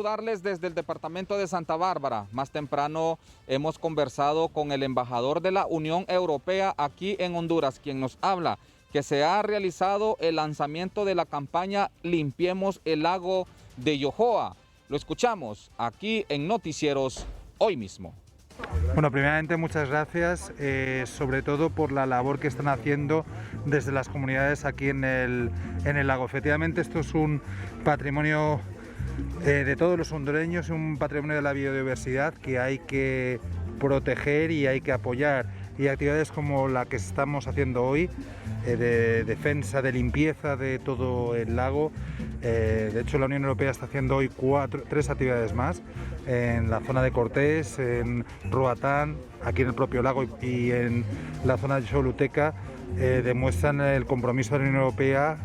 Saludarles desde el departamento de Santa Bárbara. Más temprano hemos conversado con el embajador de la Unión Europea aquí en Honduras, quien nos habla que se ha realizado el lanzamiento de la campaña Limpiemos el lago de Yohoa. Lo escuchamos aquí en Noticieros hoy mismo. Bueno, primeramente muchas gracias, sobre todo por la labor que están haciendo desde las comunidades aquí en el lago. Efectivamente, esto es un patrimonio de todos los hondureños, un patrimonio de la biodiversidad que hay que proteger y hay que apoyar. Y actividades como la que estamos haciendo hoy, de defensa, de limpieza de todo el lago. De hecho, la Unión Europea está haciendo hoy 3 actividades más en la zona de Cortés, en Roatán, aquí en el propio lago y en la zona de Choluteca. Demuestran el compromiso de la Unión Europea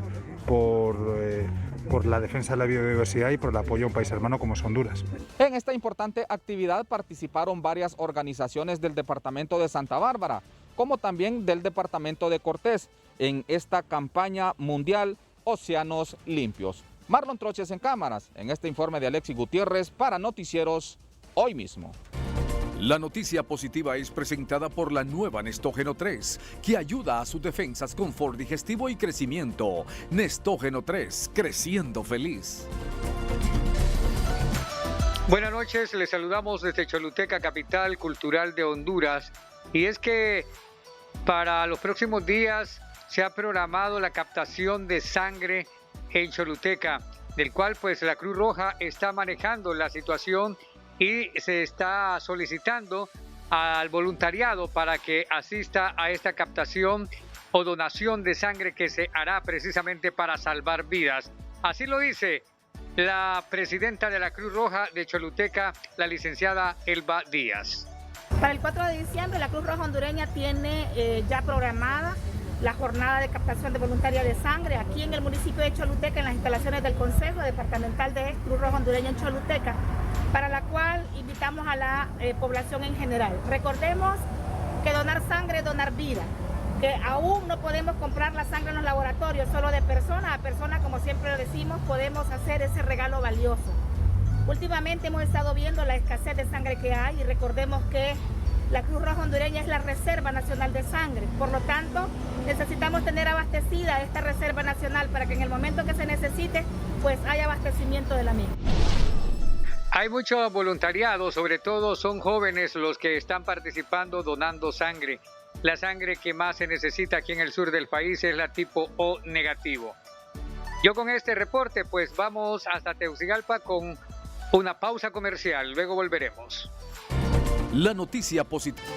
por la defensa de la biodiversidad y por el apoyo a un país hermano como es Honduras. En esta importante actividad participaron varias organizaciones del departamento de Santa Bárbara, como también del departamento de Cortés, en esta campaña mundial Océanos Limpios. Marlon Troches en cámaras, en este informe de Alexis Gutiérrez para Noticieros hoy mismo. La noticia positiva es presentada por la nueva Nestógeno 3, que ayuda a sus defensas, confort digestivo y crecimiento. Nestógeno 3, creciendo feliz. Buenas noches, les saludamos desde Choluteca, capital cultural de Honduras. Y es que para los próximos días se ha programado la captación de sangre en Choluteca, del cual pues la Cruz Roja está manejando la situación y se está solicitando al voluntariado para que asista a esta captación o donación de sangre que se hará precisamente para salvar vidas. Así lo dice la presidenta de la Cruz Roja de Choluteca, la licenciada Elba Díaz. Para el 4 de diciembre la Cruz Roja hondureña tiene ya programada la jornada de captación de voluntaria de sangre aquí en el municipio de Choluteca, en las instalaciones del Consejo Departamental de Cruz Roja Hondureña en Choluteca, para la cual invitamos a la población en general. Recordemos que donar sangre es donar vida, que aún no podemos comprar la sangre en los laboratorios, solo de persona a persona, como siempre lo decimos, podemos hacer ese regalo valioso. Últimamente hemos estado viendo la escasez de sangre que hay y recordemos que la Cruz Roja hondureña es la Reserva Nacional de Sangre, por lo tanto necesitamos tener abastecida esta Reserva Nacional para que en el momento que se necesite, pues haya abastecimiento de la misma. Hay mucho voluntariado, sobre todo son jóvenes los que están participando donando sangre. La sangre que más se necesita aquí en el sur del país es la tipo O negativo. Yo con este reporte pues vamos hasta Tegucigalpa con una pausa comercial, luego volveremos. La noticia positiva.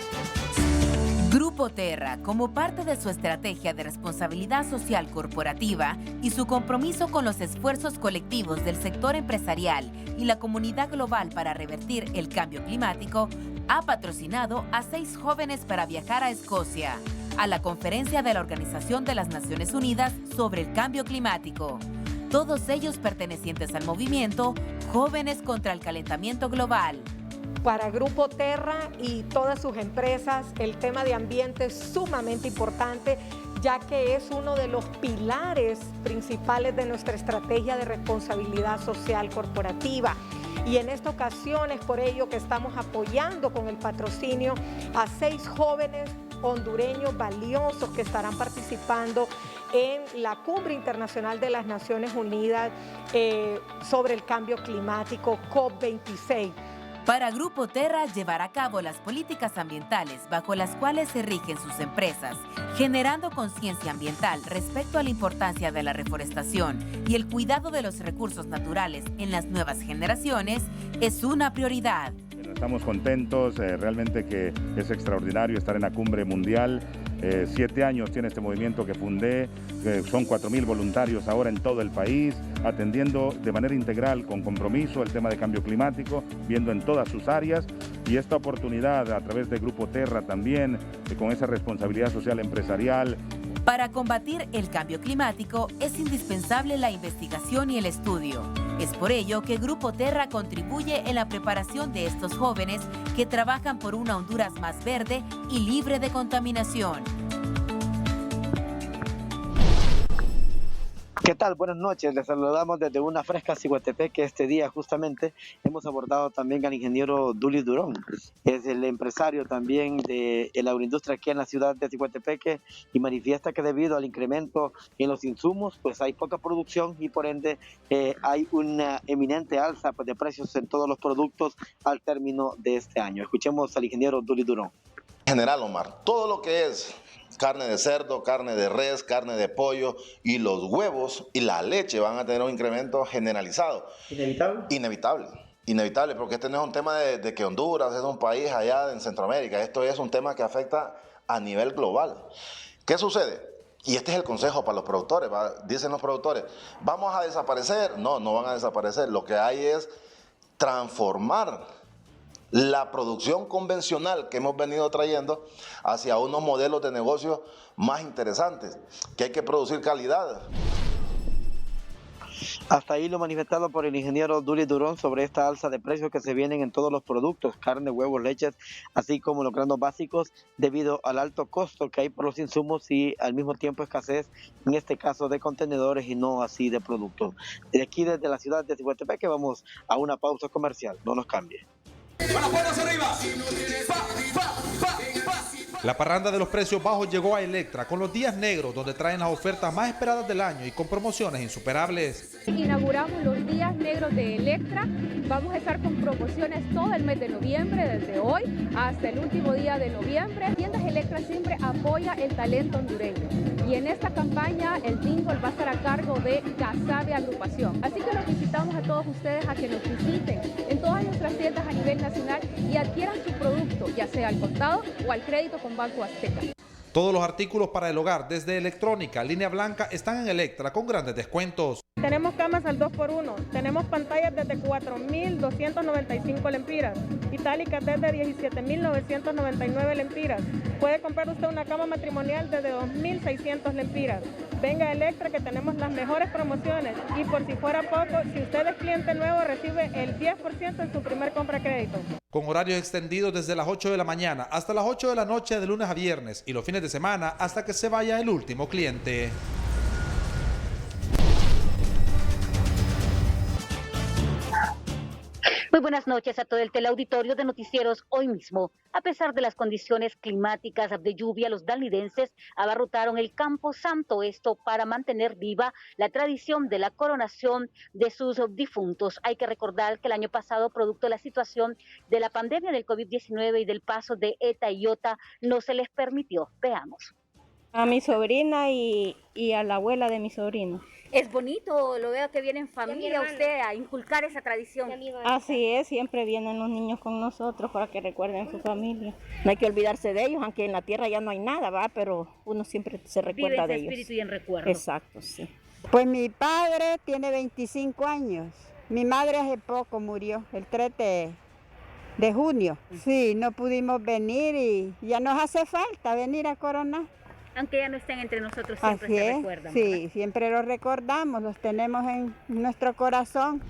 Grupo Terra, como parte de su estrategia de responsabilidad social corporativa y su compromiso con los esfuerzos colectivos del sector empresarial y la comunidad global para revertir el cambio climático, ha patrocinado a 6 jóvenes para viajar a Escocia, a la conferencia de la Organización de las Naciones Unidas sobre el Cambio Climático. Todos ellos pertenecientes al movimiento Jóvenes contra el Calentamiento Global. Para Grupo Terra y todas sus empresas, el tema de ambiente es sumamente importante, ya que es uno de los pilares principales de nuestra estrategia de responsabilidad social corporativa. Y en esta ocasión es por ello que estamos apoyando con el patrocinio a 6 jóvenes hondureños valiosos que estarán participando en la Cumbre Internacional de las Naciones Unidas sobre el Cambio Climático, COP26. Para Grupo Terra llevar a cabo las políticas ambientales bajo las cuales se rigen sus empresas, generando conciencia ambiental respecto a la importancia de la reforestación y el cuidado de los recursos naturales en las nuevas generaciones, es una prioridad. Estamos contentos, realmente que es extraordinario estar en la cumbre mundial. 7 años tiene este movimiento que fundé, son 4.000 voluntarios ahora en todo el país, atendiendo de manera integral, con compromiso, el tema de cambio climático, viendo en todas sus áreas, y esta oportunidad a través de Grupo Terra también, con esa responsabilidad social empresarial. Para combatir el cambio climático es indispensable la investigación y el estudio. Es por ello que Grupo Terra contribuye en la preparación de estos jóvenes que trabajan por una Honduras más verde y libre de contaminación. ¿Qué tal? Buenas noches. Les saludamos desde una fresca Ciguatepec. Este día justamente hemos abordado también al ingeniero Dully Durón. Es el empresario también de la agroindustria aquí en la ciudad de Ciguatepec y manifiesta que debido al incremento en los insumos pues hay poca producción y por ende hay una eminente alza pues, de precios en todos los productos al término de este año. Escuchemos al ingeniero Dully Durón. En general, Omar, todo lo que es carne de cerdo, carne de res, carne de pollo y los huevos y la leche van a tener un incremento generalizado. ¿Inevitable? Inevitable, porque este no es un tema de que Honduras es un país allá en Centroamérica, esto es un tema que afecta a nivel global. ¿Qué sucede? Y este es el consejo para los productores, dicen los productores, ¿vamos a desaparecer? No, no van a desaparecer, lo que hay es transformar la producción convencional que hemos venido trayendo hacia unos modelos de negocio más interesantes, que hay que producir calidad. Hasta ahí lo manifestado por el ingeniero Dully Durón sobre esta alza de precios que se vienen en todos los productos, carne, huevos, leches, así como los granos básicos, debido al alto costo que hay por los insumos y al mismo tiempo escasez, en este caso de contenedores y no así de productos. De aquí desde la ciudad de Ciguatepec vamos a una pausa comercial, no nos cambie. La parranda de los precios bajos llegó a Electra con los días negros, donde traen las ofertas más esperadas del año y con promociones insuperables. Inauguramos los días negros de Electra. Vamos a estar con promociones todo el mes de noviembre, desde hoy hasta el último día de noviembre. Tiendas Electra siempre apoya el talento hondureño. Y en esta campaña el bingo va a estar a cargo de Casabe Agrupación. Así que los invitamos a todos ustedes a que nos visiten en todas nuestras tiendas a nivel nacional y adquieran su producto, ya sea al contado o al crédito con Banco Azteca. Todos los artículos para el hogar, desde electrónica, línea blanca, están en Electra con grandes descuentos. Tenemos camas al 2x1, tenemos pantallas desde 4.295 lempiras, itálicas desde 17.999 lempiras. Puede comprar usted una cama matrimonial desde 2.600 lempiras. Venga a Electra que tenemos las mejores promociones y por si fuera poco, si usted es cliente nuevo recibe el 10% en su primer compra crédito. Con horarios extendidos desde las 8 de la mañana hasta las 8 de la noche de lunes a viernes y los fines de semana hasta que se vaya el último cliente. Muy buenas noches a todo el teleauditorio de Noticieros Hoy Mismo. A pesar de las condiciones climáticas de lluvia, los dalnidenses abarrotaron el Campo Santo, esto para mantener viva la tradición de la coronación de sus difuntos. Hay que recordar que el año pasado, producto de la situación de la pandemia del COVID-19 y del paso de ETA y IOTA, no se les permitió. Veamos. A mi sobrina y a la abuela de mi sobrino. Es bonito, lo veo que viene en familia usted a inculcar esa tradición. Así es, siempre vienen los niños con nosotros para que recuerden su familia. No hay que olvidarse de ellos, aunque en la tierra ya no hay nada, ¿va? Pero uno siempre se recuerda de ellos. Vive en espíritu y en recuerdo. Exacto, sí. Pues mi padre tiene 25 años. Mi madre hace poco murió, el 3 de junio. Sí, no pudimos venir y ya nos hace falta venir a coronar. Aunque ya no estén entre nosotros, siempre se recuerdan. Sí, ¿verdad? siempre los recordamos, los tenemos en nuestro corazón.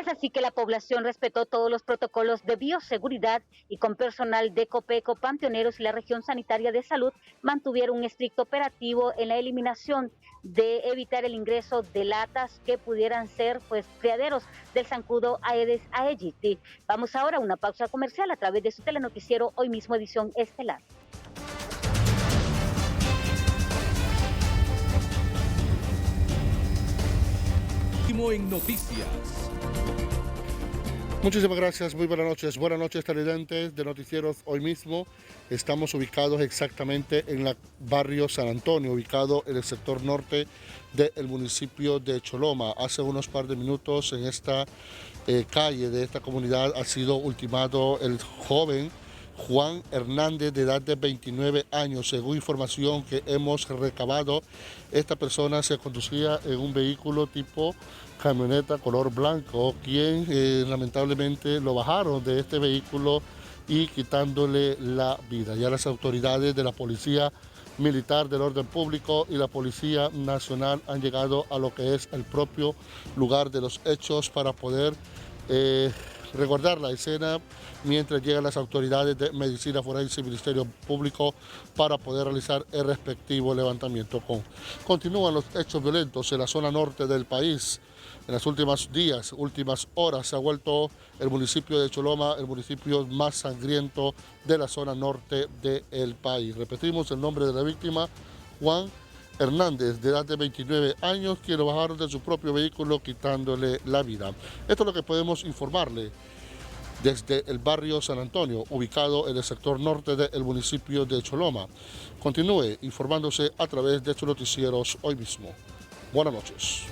Es así que la población respetó todos los protocolos de bioseguridad y con personal de Copeco, Panteoneros y la región sanitaria de salud mantuvieron un estricto operativo en la eliminación de evitar el ingreso de latas que pudieran ser criaderos del zancudo Aedes aegypti. Vamos ahora a una pausa comercial a través de su telenoticiero Hoy Mismo edición estelar. En noticias. Muchísimas gracias, muy buenas noches televidentes de Noticieros Hoy Mismo. Estamos ubicados exactamente en el barrio San Antonio, ubicado en el sector norte del municipio de Choloma. Hace unos par de minutos en esta calle de esta comunidad ha sido ultimado el joven Juan Hernández, de edad de 29 años. Según información que hemos recabado, esta persona se conducía en un vehículo tipo camioneta color blanco, quien lamentablemente lo bajaron de este vehículo y quitándole la vida. Ya las autoridades de la Policía Militar del Orden Público y la Policía Nacional han llegado a lo que es el propio lugar de los hechos para poder resguardar la escena mientras llegan las autoridades de Medicina Forense y Ministerio Público para poder realizar el respectivo levantamiento. Continúan los hechos violentos en la zona norte del país. En los últimos días, últimas horas, se ha vuelto el municipio de Choloma el municipio más sangriento de la zona norte del país. Repetimos el nombre de la víctima, Juan Hernández, de edad de 29 años, quien lo bajaron de su propio vehículo quitándole la vida. Esto es lo que podemos informarle desde el barrio San Antonio, ubicado en el sector norte del municipio de Choloma. Continúe informándose a través de sus noticieros hoy mismo. Buenas noches.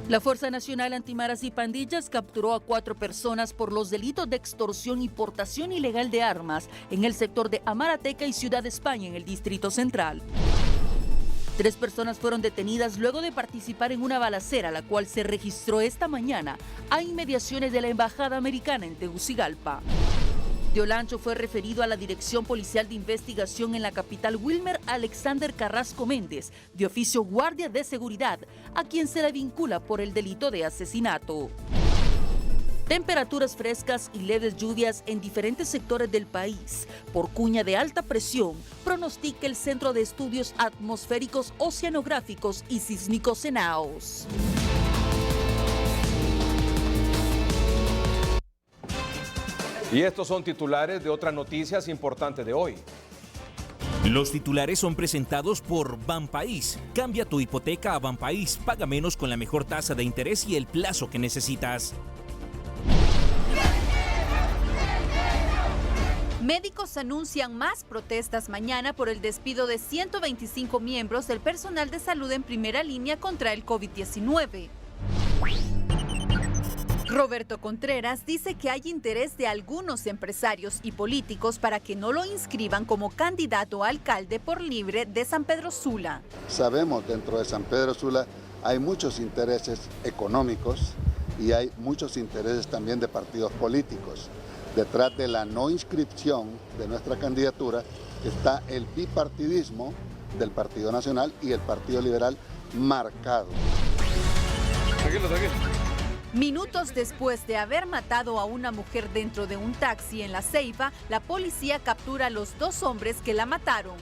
La Fuerza Nacional Antimaras y Pandillas capturó a 4 personas por los delitos de extorsión y portación ilegal de armas en el sector de Amarateca y Ciudad de España, en el Distrito Central. 3 personas fueron detenidas luego de participar en una balacera, la cual se registró esta mañana a inmediaciones de la Embajada Americana en Tegucigalpa. Diolancho fue referido a la Dirección Policial de Investigación en la capital Wilmer Alexander Carrasco Méndez, de oficio guardia de seguridad, a quien se le vincula por el delito de asesinato. Temperaturas frescas y leves lluvias en diferentes sectores del país. Por cuña de alta presión, pronostica el Centro de Estudios Atmosféricos, Oceanográficos y Sísmicos CENAOS. Y estos son titulares de otras noticias importantes de hoy. Los titulares son presentados por Banpaís. Cambia tu hipoteca a Banpaís. Paga menos con la mejor tasa de interés y el plazo que necesitas. Médicos anuncian más protestas mañana por el despido de 125 miembros del personal de salud en primera línea contra el COVID-19. Roberto Contreras dice que hay interés de algunos empresarios y políticos para que no lo inscriban como candidato a alcalde por libre de San Pedro Sula. Sabemos dentro de San Pedro Sula hay muchos intereses económicos y hay muchos intereses también de partidos políticos. Detrás de la no inscripción de nuestra candidatura está el bipartidismo del Partido Nacional y el Partido Liberal marcado. Tranquilo. Minutos después de haber matado a una mujer dentro de un taxi en La Ceiba, la policía captura a los 2 hombres que la mataron.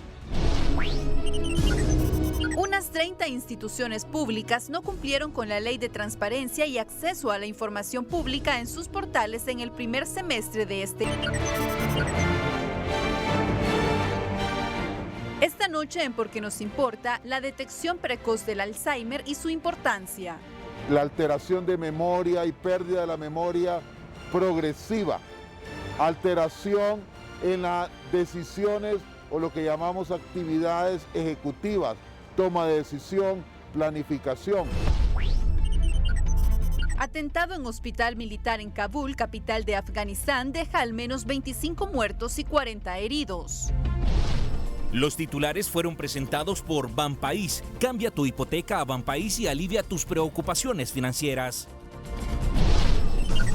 Unas 30 instituciones públicas no cumplieron con la ley de transparencia y acceso a la información pública en sus portales en el primer semestre de este año. Esta noche en Porque Nos Importa, la detección precoz del Alzheimer y su importancia. La alteración de memoria y pérdida de la memoria progresiva, alteración en las decisiones o lo que llamamos actividades ejecutivas, toma de decisión, planificación. Atentado en hospital militar en Kabul, capital de Afganistán, deja al menos 25 muertos y 40 heridos. Los titulares fueron presentados por Banpaís. Cambia tu hipoteca a Banpaís y alivia tus preocupaciones financieras.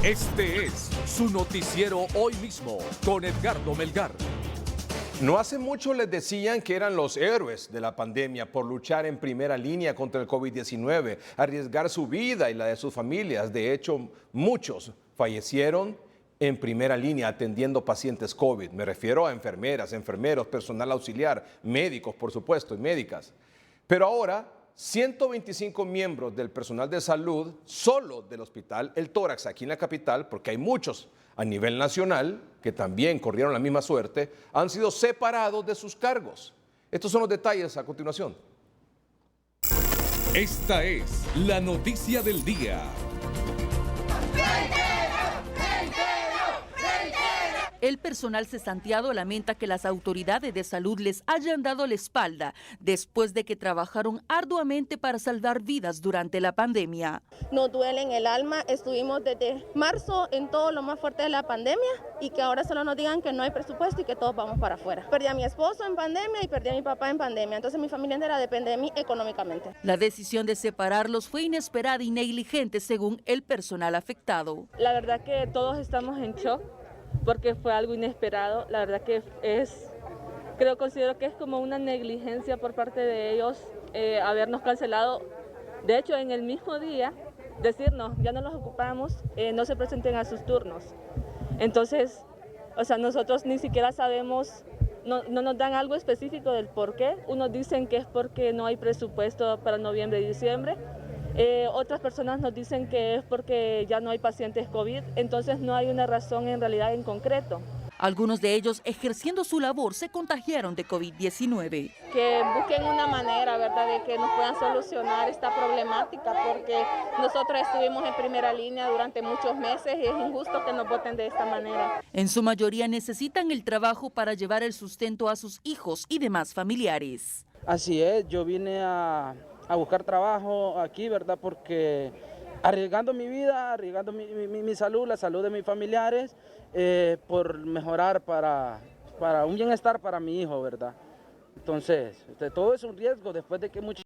Este es su noticiero hoy mismo con Edgardo Melgar. No hace mucho les decían que eran los héroes de la pandemia por luchar en primera línea contra el COVID-19, arriesgar su vida y la de sus familias. De hecho, muchos fallecieron en primera línea atendiendo pacientes COVID. Me refiero a enfermeras, enfermeros, personal auxiliar, médicos, por supuesto, y médicas. Pero ahora, 125 miembros del personal de salud, solo del Hospital El Tórax, aquí en la capital, porque hay muchos a nivel nacional que también corrieron la misma suerte, han sido separados de sus cargos. Estos son los detalles a continuación. Esta es la noticia del día. El personal cesanteado lamenta que las autoridades de salud les hayan dado la espalda después de que trabajaron arduamente para salvar vidas durante la pandemia. Nos duele en el alma, estuvimos desde marzo en todo lo más fuerte de la pandemia y que ahora solo nos digan que no hay presupuesto y que todos vamos para afuera. Perdí a mi esposo en pandemia y perdí a mi papá en pandemia, entonces mi familia entera depende de mí económicamente. La decisión de separarlos fue inesperada y negligente según el personal afectado. La verdad que todos estamos en shock. porque fue algo inesperado. La verdad que considero que es como una negligencia por parte de ellos habernos cancelado. De hecho, en el mismo día, decirnos, ya no los ocupamos, no se presenten a sus turnos. Entonces, o sea, nosotros ni siquiera sabemos, no nos dan algo específico del por qué. Unos dicen que es porque no hay presupuesto para noviembre y diciembre. Otras personas nos dicen que es porque ya no hay pacientes COVID. Entonces no hay una razón en realidad en concreto. Algunos de ellos, ejerciendo su labor, se contagiaron de COVID-19. Que busquen una manera, ¿verdad?, de que nos puedan solucionar esta problemática, porque nosotros estuvimos en primera línea durante muchos meses y es injusto que nos voten de esta manera. En su mayoría necesitan el trabajo para llevar el sustento a sus hijos y demás familiares. Así es, yo vine a buscar trabajo aquí, ¿verdad?, porque arriesgando mi vida, arriesgando mi salud, la salud de mis familiares, por mejorar para un bienestar para mi hijo, ¿verdad? Entonces, todo es un riesgo después de que muchos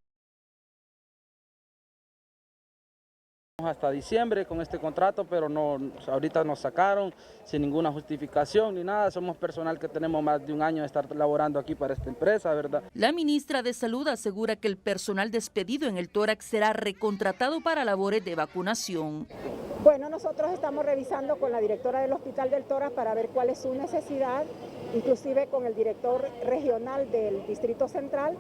hasta diciembre con este contrato, pero no, ahorita nos sacaron sin ninguna justificación ni nada. Somos personal que tenemos más de un año de estar laborando aquí para esta empresa, ¿verdad? La ministra de Salud asegura que el personal despedido en el tórax será recontratado para labores de vacunación. Bueno, nosotros estamos revisando con la directora del Hospital del Tórax para ver cuál es su necesidad, inclusive con el director regional del Distrito Central,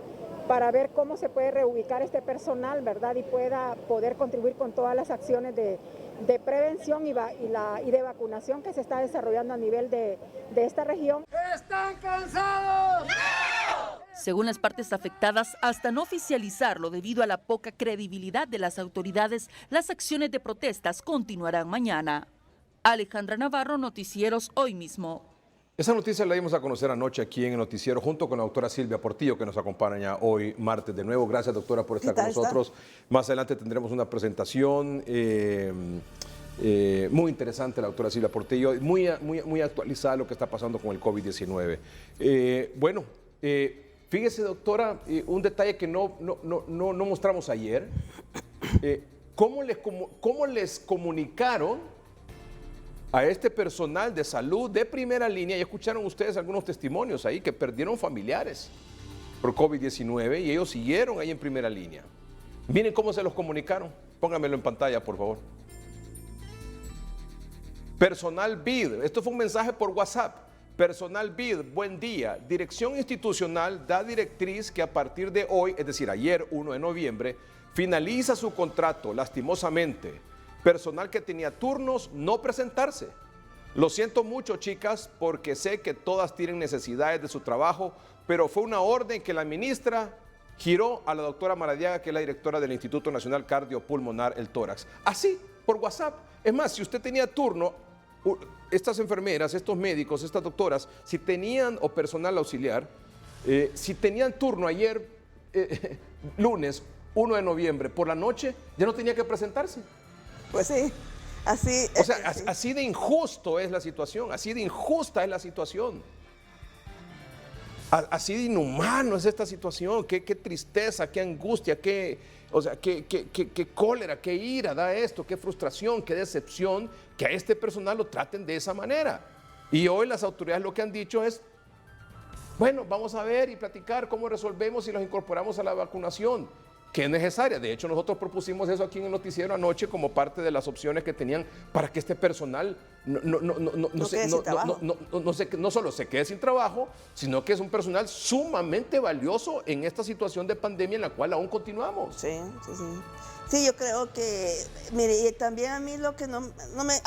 para ver cómo se puede reubicar este personal, ¿verdad? Y pueda poder contribuir con todas las acciones de prevención y de vacunación que se está desarrollando a nivel de esta región. ¿Están cansados? ¡No! Según las partes afectadas, hasta no oficializarlo debido a la poca credibilidad de las autoridades, las acciones de protestas continuarán mañana. Alejandra Navarro, Noticieros Hoy Mismo. Esa noticia la dimos a conocer anoche aquí en el noticiero junto con la doctora Silvia Portillo, que nos acompaña hoy martes de nuevo. Gracias, doctora, por estar con nosotros. Más adelante tendremos una presentación muy interesante, la doctora Silvia Portillo, muy actualizada lo que está pasando con el COVID-19. Fíjese, doctora, un detalle que no mostramos ayer. ¿Cómo les comunicaron a este personal de salud de primera línea? Y escucharon ustedes algunos testimonios ahí que perdieron familiares por COVID-19 y ellos siguieron ahí en primera línea. Miren cómo se los comunicaron. Pónganmelo en pantalla, por favor. Personal BID. Esto fue un mensaje por WhatsApp. Personal BID, buen día. Dirección institucional da directriz que a partir de hoy, es decir, ayer, 1 de noviembre, finaliza su contrato, lastimosamente. Personal que tenía turnos, no presentarse. Lo siento mucho, chicas, porque sé que todas tienen necesidades de su trabajo, pero fue una orden que la ministra giró a la doctora Maradiaga, que es la directora del Instituto Nacional Cardiopulmonar, el Tórax. Así, por WhatsApp. Es más, si usted tenía turno, estas enfermeras, estos médicos, estas doctoras, si tenían, o personal auxiliar, si tenían turno ayer, lunes 1 de noviembre, por la noche, ya no tenía que presentarse. Pues sí, así. O sea, así de injusto es la situación, así de injusta es la situación. Así de inhumano es esta situación, qué tristeza, qué angustia, qué cólera, qué ira da esto, qué frustración, qué decepción que a este personal lo traten de esa manera. Y hoy las autoridades lo que han dicho es, bueno, vamos a ver y platicar cómo resolvemos y los incorporamos a la vacunación, que es necesaria. De hecho, nosotros propusimos eso aquí en el noticiero anoche como parte de las opciones que tenían para que este personal no solo se quede sin trabajo, sino que es un personal sumamente valioso en esta situación de pandemia en la cual aún continuamos. Sí. Sí, yo creo que, mire, y también a mí lo que a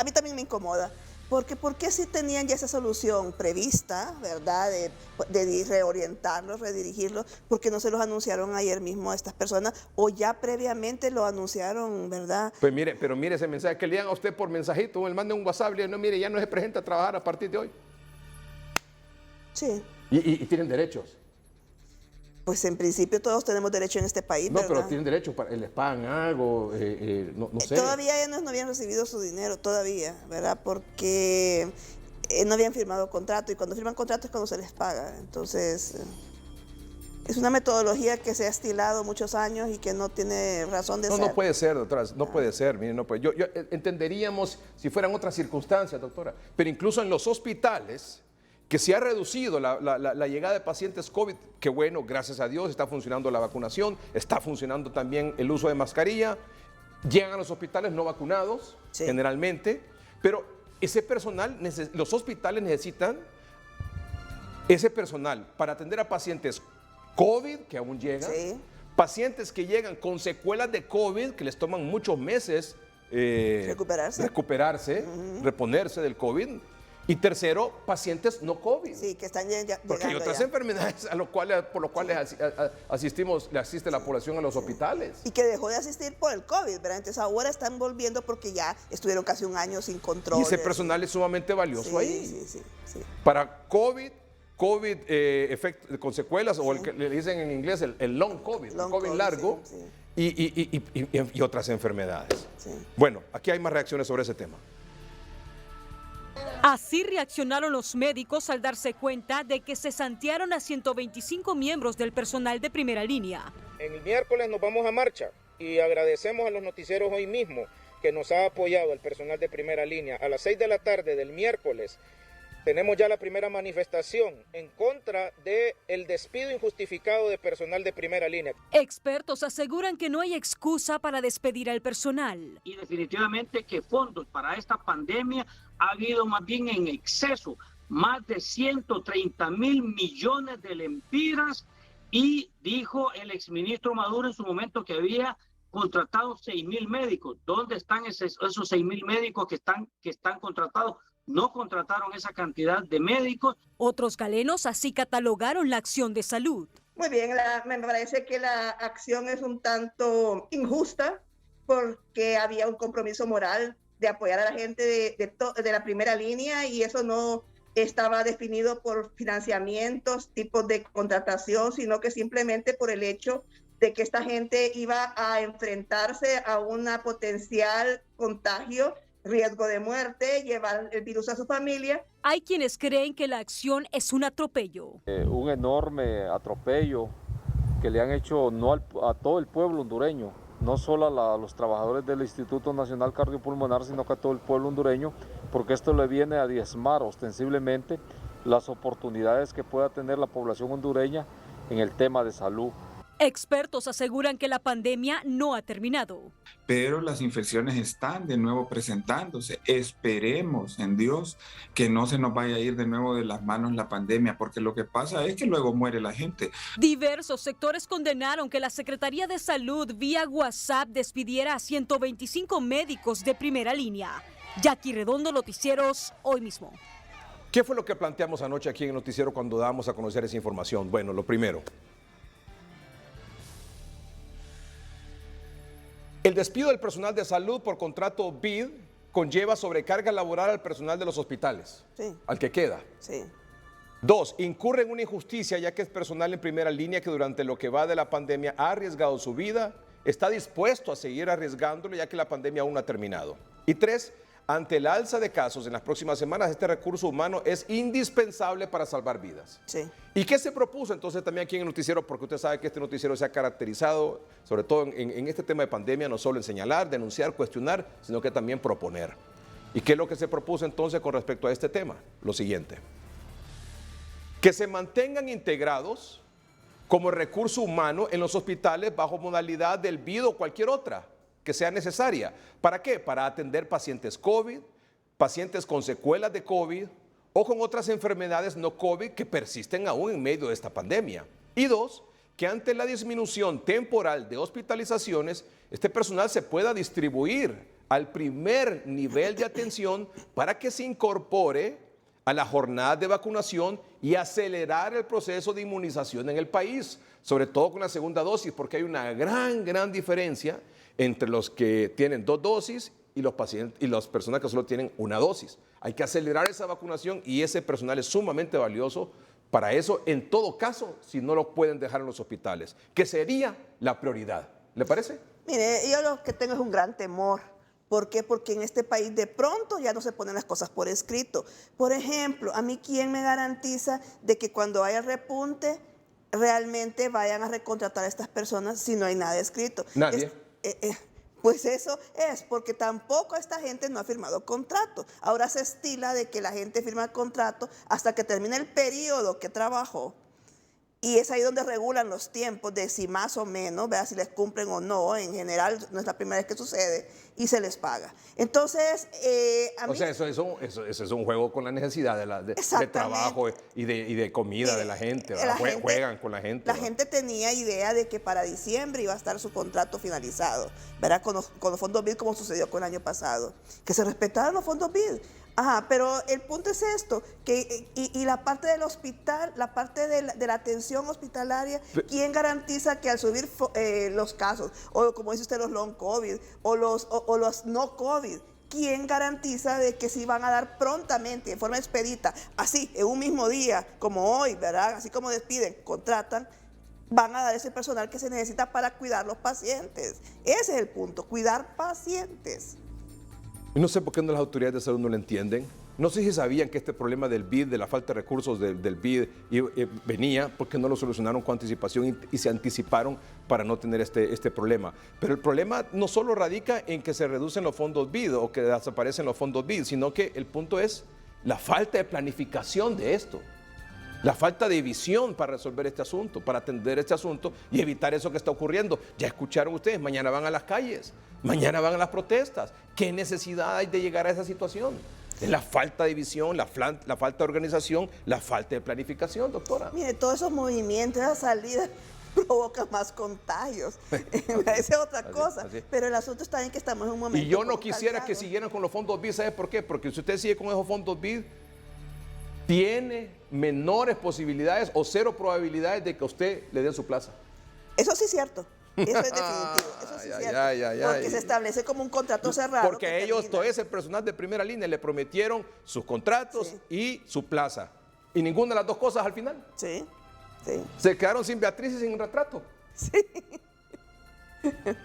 mí también me incomoda. Porque ¿por qué si tenían ya esa solución prevista, verdad, de reorientarlos, redirigirlos? ¿Por qué no se los anunciaron ayer mismo a estas personas? O ya previamente lo anunciaron, ¿verdad? Pues mire, pero mire ese mensaje que le dan a usted por mensajito, o le manden un WhatsApp, le digan, no, mire, ya no se presenta a trabajar a partir de hoy. Sí. Y tienen derechos. Pues en principio todos tenemos derecho en este país, ¿verdad? No, pero tienen derecho, les pagan algo, no sé. Todavía ellos no habían recibido su dinero, todavía, ¿verdad? Porque no habían firmado contrato y cuando firman contrato es cuando se les paga, entonces... Es una metodología que se ha estilado muchos años y que no tiene razón de ser. No puede ser, doctora, no puede ser. Mire, no puede. Yo entenderíamos si fueran otras circunstancias, doctora, pero incluso en los hospitales, que se ha reducido la llegada de pacientes COVID, que bueno, gracias a Dios está funcionando la vacunación, está funcionando también el uso de mascarilla, llegan a los hospitales no vacunados, generalmente, pero ese personal, los hospitales necesitan ese personal para atender a pacientes COVID, que aún llegan, pacientes que llegan con secuelas de COVID, que les toman muchos meses recuperarse, reponerse del COVID. Y tercero, pacientes no COVID. Sí, que están llegando. Porque hay otras enfermedades por las cuales le asiste la población a los hospitales. Y que dejó de asistir por el COVID, ¿verdad? Entonces ahora están volviendo porque ya estuvieron casi un año sin control. Y ese personal es sumamente valioso ahí. Sí. Para COVID con secuelas, o el que le dicen en inglés el long COVID, el COVID largo, y otras enfermedades. Bueno, aquí hay más reacciones sobre ese tema. Así reaccionaron los médicos al darse cuenta de que se santearon a 125 miembros del personal de primera línea. El miércoles nos vamos a marcha y agradecemos a los noticieros hoy mismo que nos ha apoyado el personal de primera línea. A las 6 de la tarde del miércoles tenemos ya la primera manifestación en contra del despido injustificado de personal de primera línea. Expertos aseguran que no hay excusa para despedir al personal. Y definitivamente que fondos para esta pandemia ha habido más bien en exceso, más de 130.000 millones de lempiras, y dijo el exministro Maduro en su momento que había contratado 6.000 médicos. ¿Dónde están esos 6.000 médicos que están contratados? No contrataron esa cantidad de médicos. Otros galenos así catalogaron la acción de salud. Muy bien, me parece que la acción es un tanto injusta porque había un compromiso moral de apoyar a la gente de la primera línea y eso no estaba definido por financiamientos, tipos de contratación, sino que simplemente por el hecho de que esta gente iba a enfrentarse a una potencial contagio, riesgo de muerte, llevar el virus a su familia. Hay quienes creen que la acción es un atropello. Un enorme atropello que le han hecho no a todo el pueblo hondureño, no solo a los trabajadores del Instituto Nacional Cardiopulmonar, sino que a todo el pueblo hondureño, porque esto le viene a diezmar ostensiblemente las oportunidades que pueda tener la población hondureña en el tema de salud. Expertos aseguran que la pandemia no ha terminado. Pero las infecciones están de nuevo presentándose. Esperemos en Dios que no se nos vaya a ir de nuevo de las manos la pandemia, porque lo que pasa es que luego muere la gente. Diversos sectores condenaron que la Secretaría de Salud vía WhatsApp despidiera a 125 médicos de primera línea. Jackie Redondo, Noticieros, hoy mismo. ¿Qué fue lo que planteamos anoche aquí en el noticiero cuando damos a conocer esa información? Bueno, lo primero, el despido del personal de salud por contrato BID conlleva sobrecarga laboral al personal de los hospitales, al que queda. 2, incurre en una injusticia ya que es personal en primera línea que durante lo que va de la pandemia ha arriesgado su vida, está dispuesto a seguir arriesgándolo ya que la pandemia aún no ha terminado. Y 3, ante el alza de casos en las próximas semanas, este recurso humano es indispensable para salvar vidas. ¿Y qué se propuso entonces también aquí en el noticiero? Porque usted sabe que este noticiero se ha caracterizado, sobre todo en este tema de pandemia, no solo en señalar, denunciar, cuestionar, sino que también proponer. ¿Y qué es lo que se propuso entonces con respecto a este tema? Lo siguiente: que se mantengan integrados como recurso humano en los hospitales bajo modalidad del BID o cualquier otra que sea necesaria. ¿Para qué? Para atender pacientes COVID, pacientes con secuelas de COVID o con otras enfermedades no COVID que persisten aún en medio de esta pandemia. Y 2, que ante la disminución temporal de hospitalizaciones, este personal se pueda distribuir al primer nivel de atención para que se incorpore a la jornada de vacunación y acelerar el proceso de inmunización en el país, sobre todo con la segunda dosis, porque hay una gran diferencia entre los que tienen 2 dosis y los pacientes y las personas que solo tienen 1 dosis. Hay que acelerar esa vacunación y ese personal es sumamente valioso para eso, en todo caso, si no lo pueden dejar en los hospitales, que sería la prioridad. ¿Le parece? Mire, yo lo que tengo es un gran temor. ¿Por qué? Porque en este país de pronto ya no se ponen las cosas por escrito. Por ejemplo, a mí, ¿quién me garantiza de que cuando haya repunte realmente vayan a recontratar a estas personas si no hay nada escrito. Nadie. Pues eso es, porque tampoco esta gente no ha firmado contrato. Ahora se estila de que la gente firma contrato hasta que termine el periodo que trabajó. Y es ahí donde regulan los tiempos de si más o menos, ¿verdad? Si les cumplen o no. En general, no es la primera vez que sucede y se les paga. Entonces, a mí... O sea, eso es un juego con la necesidad de trabajo y de comida de la gente. Juegan con la gente. La gente tenía idea de que para diciembre iba a estar su contrato finalizado, ¿verdad? Con los fondos BID, como sucedió con el año pasado. Que se respetaran los fondos BID. Ajá, pero el punto es esto, que y la parte del hospital, la parte de la atención hospitalaria, ¿quién garantiza que al subir los casos, o como dice usted, los long COVID, o los no COVID, quién garantiza de que sí van a dar prontamente, de forma expedita, así, en un mismo día, como hoy, ¿verdad? Así como despiden, contratan, van a dar ese personal que se necesita para cuidar los pacientes. Ese es el punto, cuidar pacientes. No sé por qué las autoridades de salud no lo entienden. No sé si sabían que este problema del BID, de la falta de recursos del BID, venía porque no lo solucionaron con anticipación y se anticiparon para no tener este problema. Pero el problema no solo radica en que se reducen los fondos BID o que desaparecen los fondos BID, sino que el punto es la falta de planificación de esto. La falta de visión para resolver este asunto, para atender este asunto y evitar eso que está ocurriendo. Ya escucharon ustedes, mañana van a las calles, mañana van a las protestas. ¿Qué necesidad hay de llegar a esa situación? Es la falta de visión, la falta de organización, la falta de planificación, doctora. Mire, todos esos movimientos, esas salidas provocan más contagios. Esa es otra cosa. Así. Pero el asunto está en que estamos en un momento... Y yo no quisiera que siguieran con los fondos BID, ¿sabe por qué? Porque si usted sigue con esos fondos BID, tiene menores posibilidades o cero probabilidades de que a usted le den su plaza. Eso sí es cierto. Eso es definitivo. Eso sí es cierto. Porque se establece como un contrato cerrado. Porque a ellos, todo ese personal de primera línea, le prometieron sus contratos y su plaza. Y ninguna de las dos cosas al final. Sí. Se quedaron sin Beatriz y sin un retrato.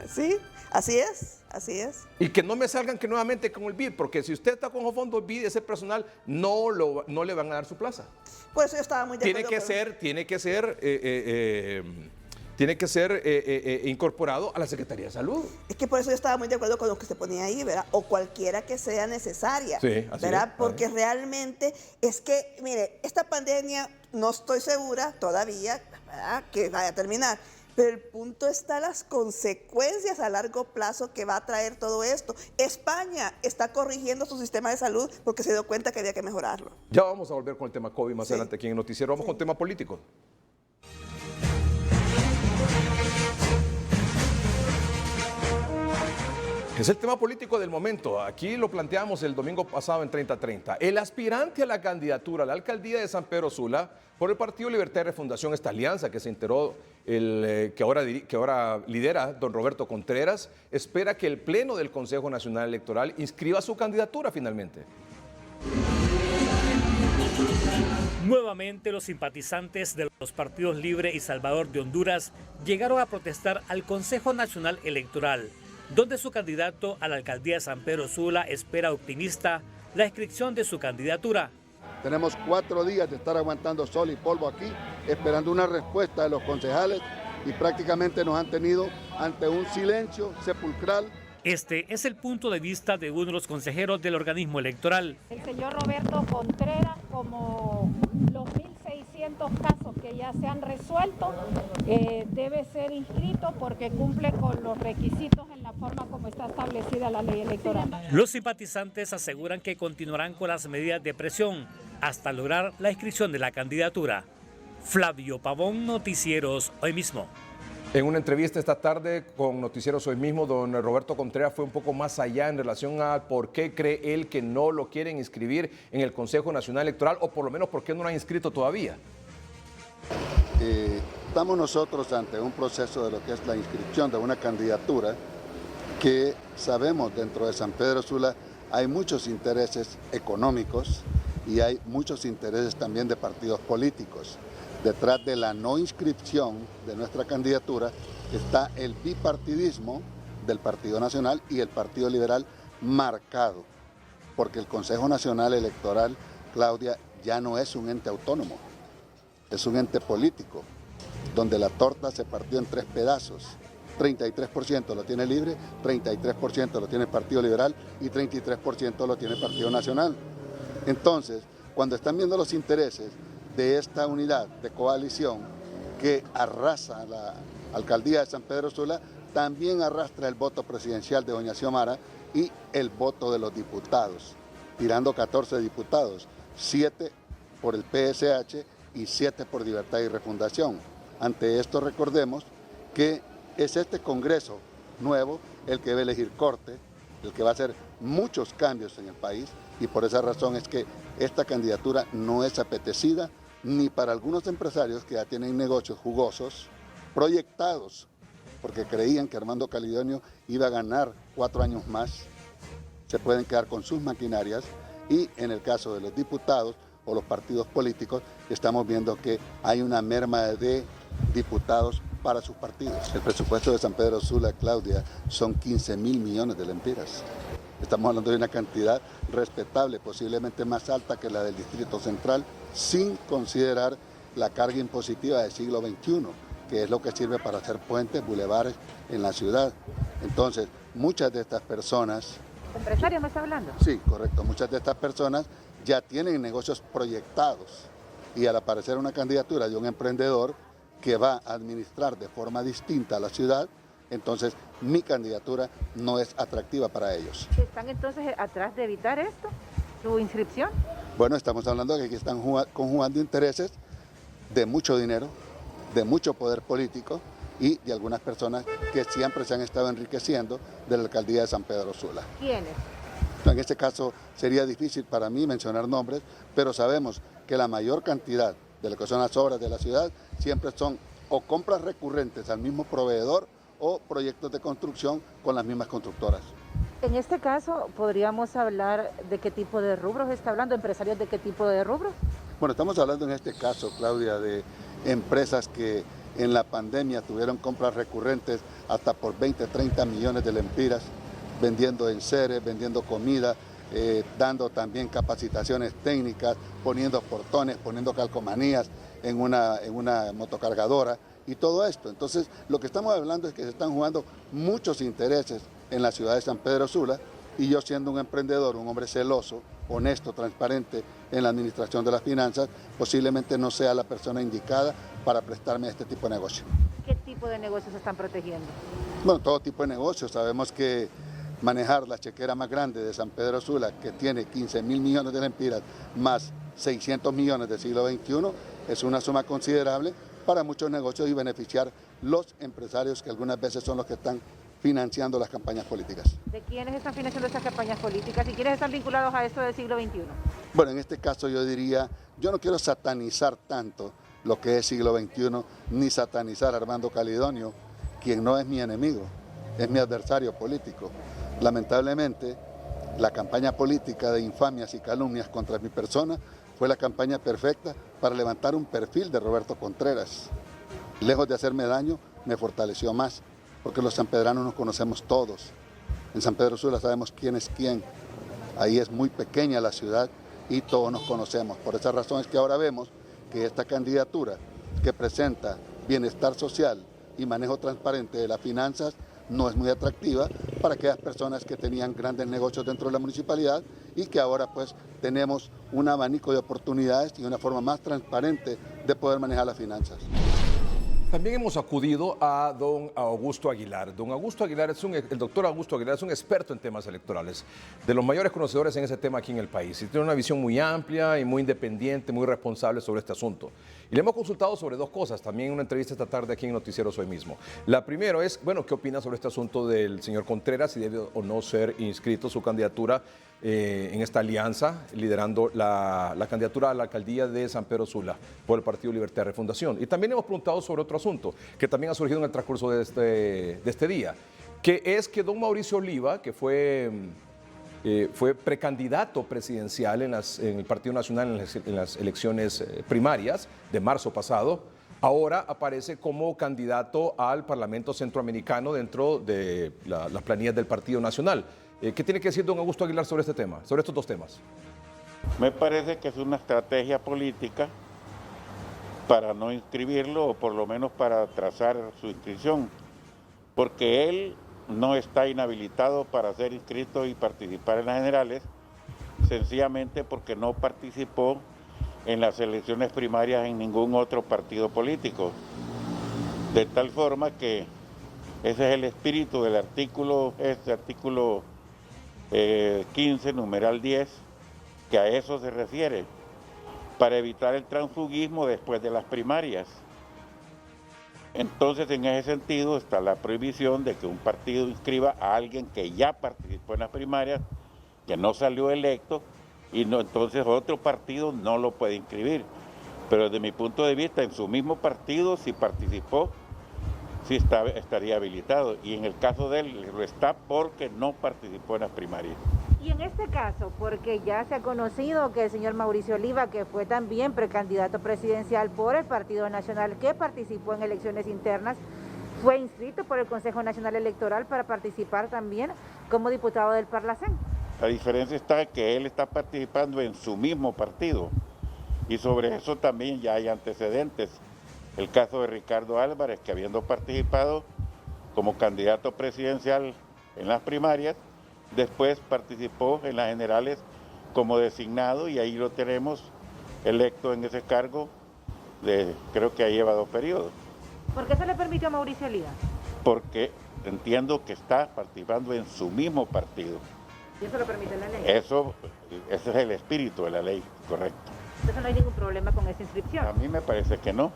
Sí, así es. Y que no me salgan que nuevamente con el BID, porque si usted está con los fondos BID, ese personal no le van a dar su plaza. Por eso yo estaba muy de acuerdo. Tiene que ser incorporado a la Secretaría de Salud. Es que por eso yo estaba muy de acuerdo con lo que se ponía ahí, ¿verdad? O cualquiera que sea necesaria, sí, así ¿verdad? Es. Porque realmente es que, mire, esta pandemia no estoy segura todavía, ¿verdad?, que vaya a terminar. Pero el punto está las consecuencias a largo plazo que va a traer todo esto. España está corrigiendo su sistema de salud porque se dio cuenta que había que mejorarlo. Ya vamos a volver con el tema COVID más adelante aquí en el noticiero. Vamos con tema político. Es el tema político del momento. Aquí lo planteamos el domingo pasado en 30-30. El aspirante a la candidatura a la alcaldía de San Pedro Sula por el Partido Libertad y Refundación, esta alianza que se integró, que ahora lidera don Roberto Contreras, espera que el Pleno del Consejo Nacional Electoral inscriba su candidatura finalmente. Nuevamente los simpatizantes de los partidos Libre y Salvador de Honduras llegaron a protestar al Consejo Nacional Electoral, donde su candidato a la alcaldía de San Pedro Sula espera optimista la inscripción de su candidatura. Tenemos 4 días de estar aguantando sol y polvo aquí, esperando una respuesta de los concejales y prácticamente nos han tenido ante un silencio sepulcral. Este es el punto de vista de uno de los consejeros del organismo electoral. El señor Roberto Contreras, como los 1.600 casos que ya se han resuelto, debe ser inscrito porque cumple con los requisitos en la forma como está establecida la ley electoral. Los simpatizantes aseguran que continuarán con las medidas de presión hasta lograr la inscripción de la candidatura. Flavio Pavón, Noticieros Hoy Mismo. En una entrevista esta tarde con Noticieros Hoy Mismo, don Roberto Contreras fue un poco más allá en relación a por qué cree él que no lo quieren inscribir en el Consejo Nacional Electoral, o por lo menos por qué no lo han inscrito todavía. Estamos nosotros ante un proceso de lo que es la inscripción de una candidatura que sabemos dentro de San Pedro Sula hay muchos intereses económicos y hay muchos intereses también de partidos políticos. Detrás de la no inscripción de nuestra candidatura está el bipartidismo del Partido Nacional y el Partido Liberal marcado, porque el Consejo Nacional Electoral, Claudia, ya no es un ente autónomo, es un ente político donde la torta se partió en 3 pedazos. 33% lo tiene Libre, 33% lo tiene el Partido Liberal y 33% lo tiene el Partido Nacional. Entonces, cuando están viendo los intereses de esta unidad de coalición que arrasa la alcaldía de San Pedro Sula, también arrastra el voto presidencial de doña Xiomara y el voto de los diputados, tirando 14 diputados, 7 por el PSH y 7 por Libertad y Refundación. Ante esto recordemos que es este Congreso nuevo el que va a elegir corte, el que va a hacer muchos cambios en el país, y por esa razón es que esta candidatura no es apetecida ni para algunos empresarios que ya tienen negocios jugosos, proyectados, porque creían que Armando Calidonio iba a ganar 4 años más, se pueden quedar con sus maquinarias, y en el caso de los diputados o los partidos políticos, estamos viendo que hay una merma de diputados para sus partidos. El presupuesto de San Pedro Sula, Claudia, son 15.000 millones de lempiras. Estamos hablando de una cantidad respetable, posiblemente más alta que la del Distrito Central, sin considerar la carga impositiva del siglo XXI, que es lo que sirve para hacer puentes, bulevares en la ciudad. Entonces, muchas de estas personas... ¿Empresarios me está hablando? Sí, correcto. Muchas de estas personas ya tienen negocios proyectados, y al aparecer una candidatura de un emprendedor que va a administrar de forma distinta a la ciudad, entonces mi candidatura no es atractiva para ellos. ¿Están entonces atrás de evitar esto, su inscripción? Bueno, estamos hablando de que están conjugando intereses de mucho dinero, de mucho poder político y de algunas personas que siempre se han estado enriqueciendo de la alcaldía de San Pedro Sula. ¿Quiénes? En este caso sería difícil para mí mencionar nombres, pero sabemos que la mayor cantidad de lo que son las obras de la ciudad siempre son o compras recurrentes al mismo proveedor o proyectos de construcción con las mismas constructoras. En este caso, ¿podríamos hablar de qué tipo de rubros está hablando? ¿Empresarios de qué tipo de rubros? Bueno, estamos hablando en este caso, Claudia, de empresas que en la pandemia tuvieron compras recurrentes hasta por 20, 30 millones de lempiras, vendiendo enseres, vendiendo comida, dando también capacitaciones técnicas, poniendo portones, poniendo calcomanías en una motocargadora y todo esto. Entonces, lo que estamos hablando es que se están jugando muchos intereses en la ciudad de San Pedro Sula, y yo, siendo un emprendedor, un hombre celoso, honesto, transparente en la administración de las finanzas, posiblemente no sea la persona indicada para prestarme a este tipo de negocio. ¿Qué tipo de negocios están protegiendo? Bueno, todo tipo de negocios. Sabemos que manejar la chequera más grande de San Pedro Sula, que tiene 15.000 millones de lempiras más 600 millones del siglo XXI, es una suma considerable para muchos negocios y beneficiar los empresarios que algunas veces son los que están financiando las campañas políticas. ¿De quiénes están financiando estas campañas políticas y quiénes están vinculados a esto del siglo XXI? Bueno, en este caso yo diría, yo no quiero satanizar tanto lo que es siglo XXI, ni satanizar a Armando Calidonio, quien no es mi enemigo, es mi adversario político. Lamentablemente, la campaña política de infamias y calumnias contra mi persona fue la campaña perfecta para levantar un perfil de Roberto Contreras. Lejos de hacerme daño, me fortaleció más, porque los sanpedranos nos conocemos todos. En San Pedro Sula sabemos quién es quién. Ahí es muy pequeña la ciudad y todos nos conocemos. Por esa razón es que ahora vemos que esta candidatura que presenta bienestar social y manejo transparente de las finanzas no es muy atractiva para aquellas personas que tenían grandes negocios dentro de la municipalidad y que ahora pues tenemos un abanico de oportunidades y una forma más transparente de poder manejar las finanzas. También hemos acudido a don Augusto Aguilar. Don Augusto Aguilar el doctor Augusto Aguilar es un experto en temas electorales, de los mayores conocedores en ese tema aquí en el país. Y tiene una visión muy amplia y muy independiente, muy responsable sobre este asunto. Y le hemos consultado sobre dos cosas, también en una entrevista esta tarde aquí en Noticieros Hoy mismo. La primera es, bueno, ¿qué opina sobre este asunto del señor Contreras, si debe o no ser inscrito su candidatura en esta alianza, liderando la candidatura a la alcaldía de San Pedro Sula por el Partido Libertad y Refundación? Y también hemos preguntado sobre otro asunto que también ha surgido en el transcurso de este día, que es que don Mauricio Oliva, que fue precandidato presidencial en el Partido Nacional en las elecciones primarias de marzo pasado, ahora aparece como candidato al Parlamento Centroamericano dentro de las planillas del Partido Nacional. ¿Qué tiene que decir don Augusto Aguilar sobre este tema, sobre estos dos temas? Me parece que es una estrategia política para no inscribirlo o por lo menos para atrasar su inscripción, porque él no está inhabilitado para ser inscrito y participar en las generales, sencillamente porque no participó en las elecciones primarias en ningún otro partido político. De tal forma que ese es el espíritu del artículo 15, numeral 10, que a eso se refiere, para evitar el transfugismo después de las primarias. Entonces, en ese sentido, está la prohibición de que un partido inscriba a alguien que ya participó en las primarias, que no salió electo, y no, entonces otro partido no lo puede inscribir. Pero desde mi punto de vista, en su mismo partido, si participó, sí estaría habilitado. Y en el caso de él, lo está porque no participó en las primarias. Y en este caso, porque ya se ha conocido que el señor Mauricio Oliva, que fue también precandidato presidencial por el Partido Nacional, que participó en elecciones internas, fue inscrito por el Consejo Nacional Electoral para participar también como diputado del Parlacén. La diferencia está que él está participando en su mismo partido y sobre eso también ya hay antecedentes. El caso de Ricardo Álvarez, que habiendo participado como candidato presidencial en las primarias, después participó en las generales como designado y ahí lo tenemos electo en ese cargo, creo que ahí lleva 2 periodos. ¿Por qué se le permitió a Mauricio Oliva? Porque entiendo que está participando en su mismo partido. ¿Y eso lo permite la ley? Ese es el espíritu de la ley, correcto. Entonces no hay ningún problema con esa inscripción. A mí me parece que no.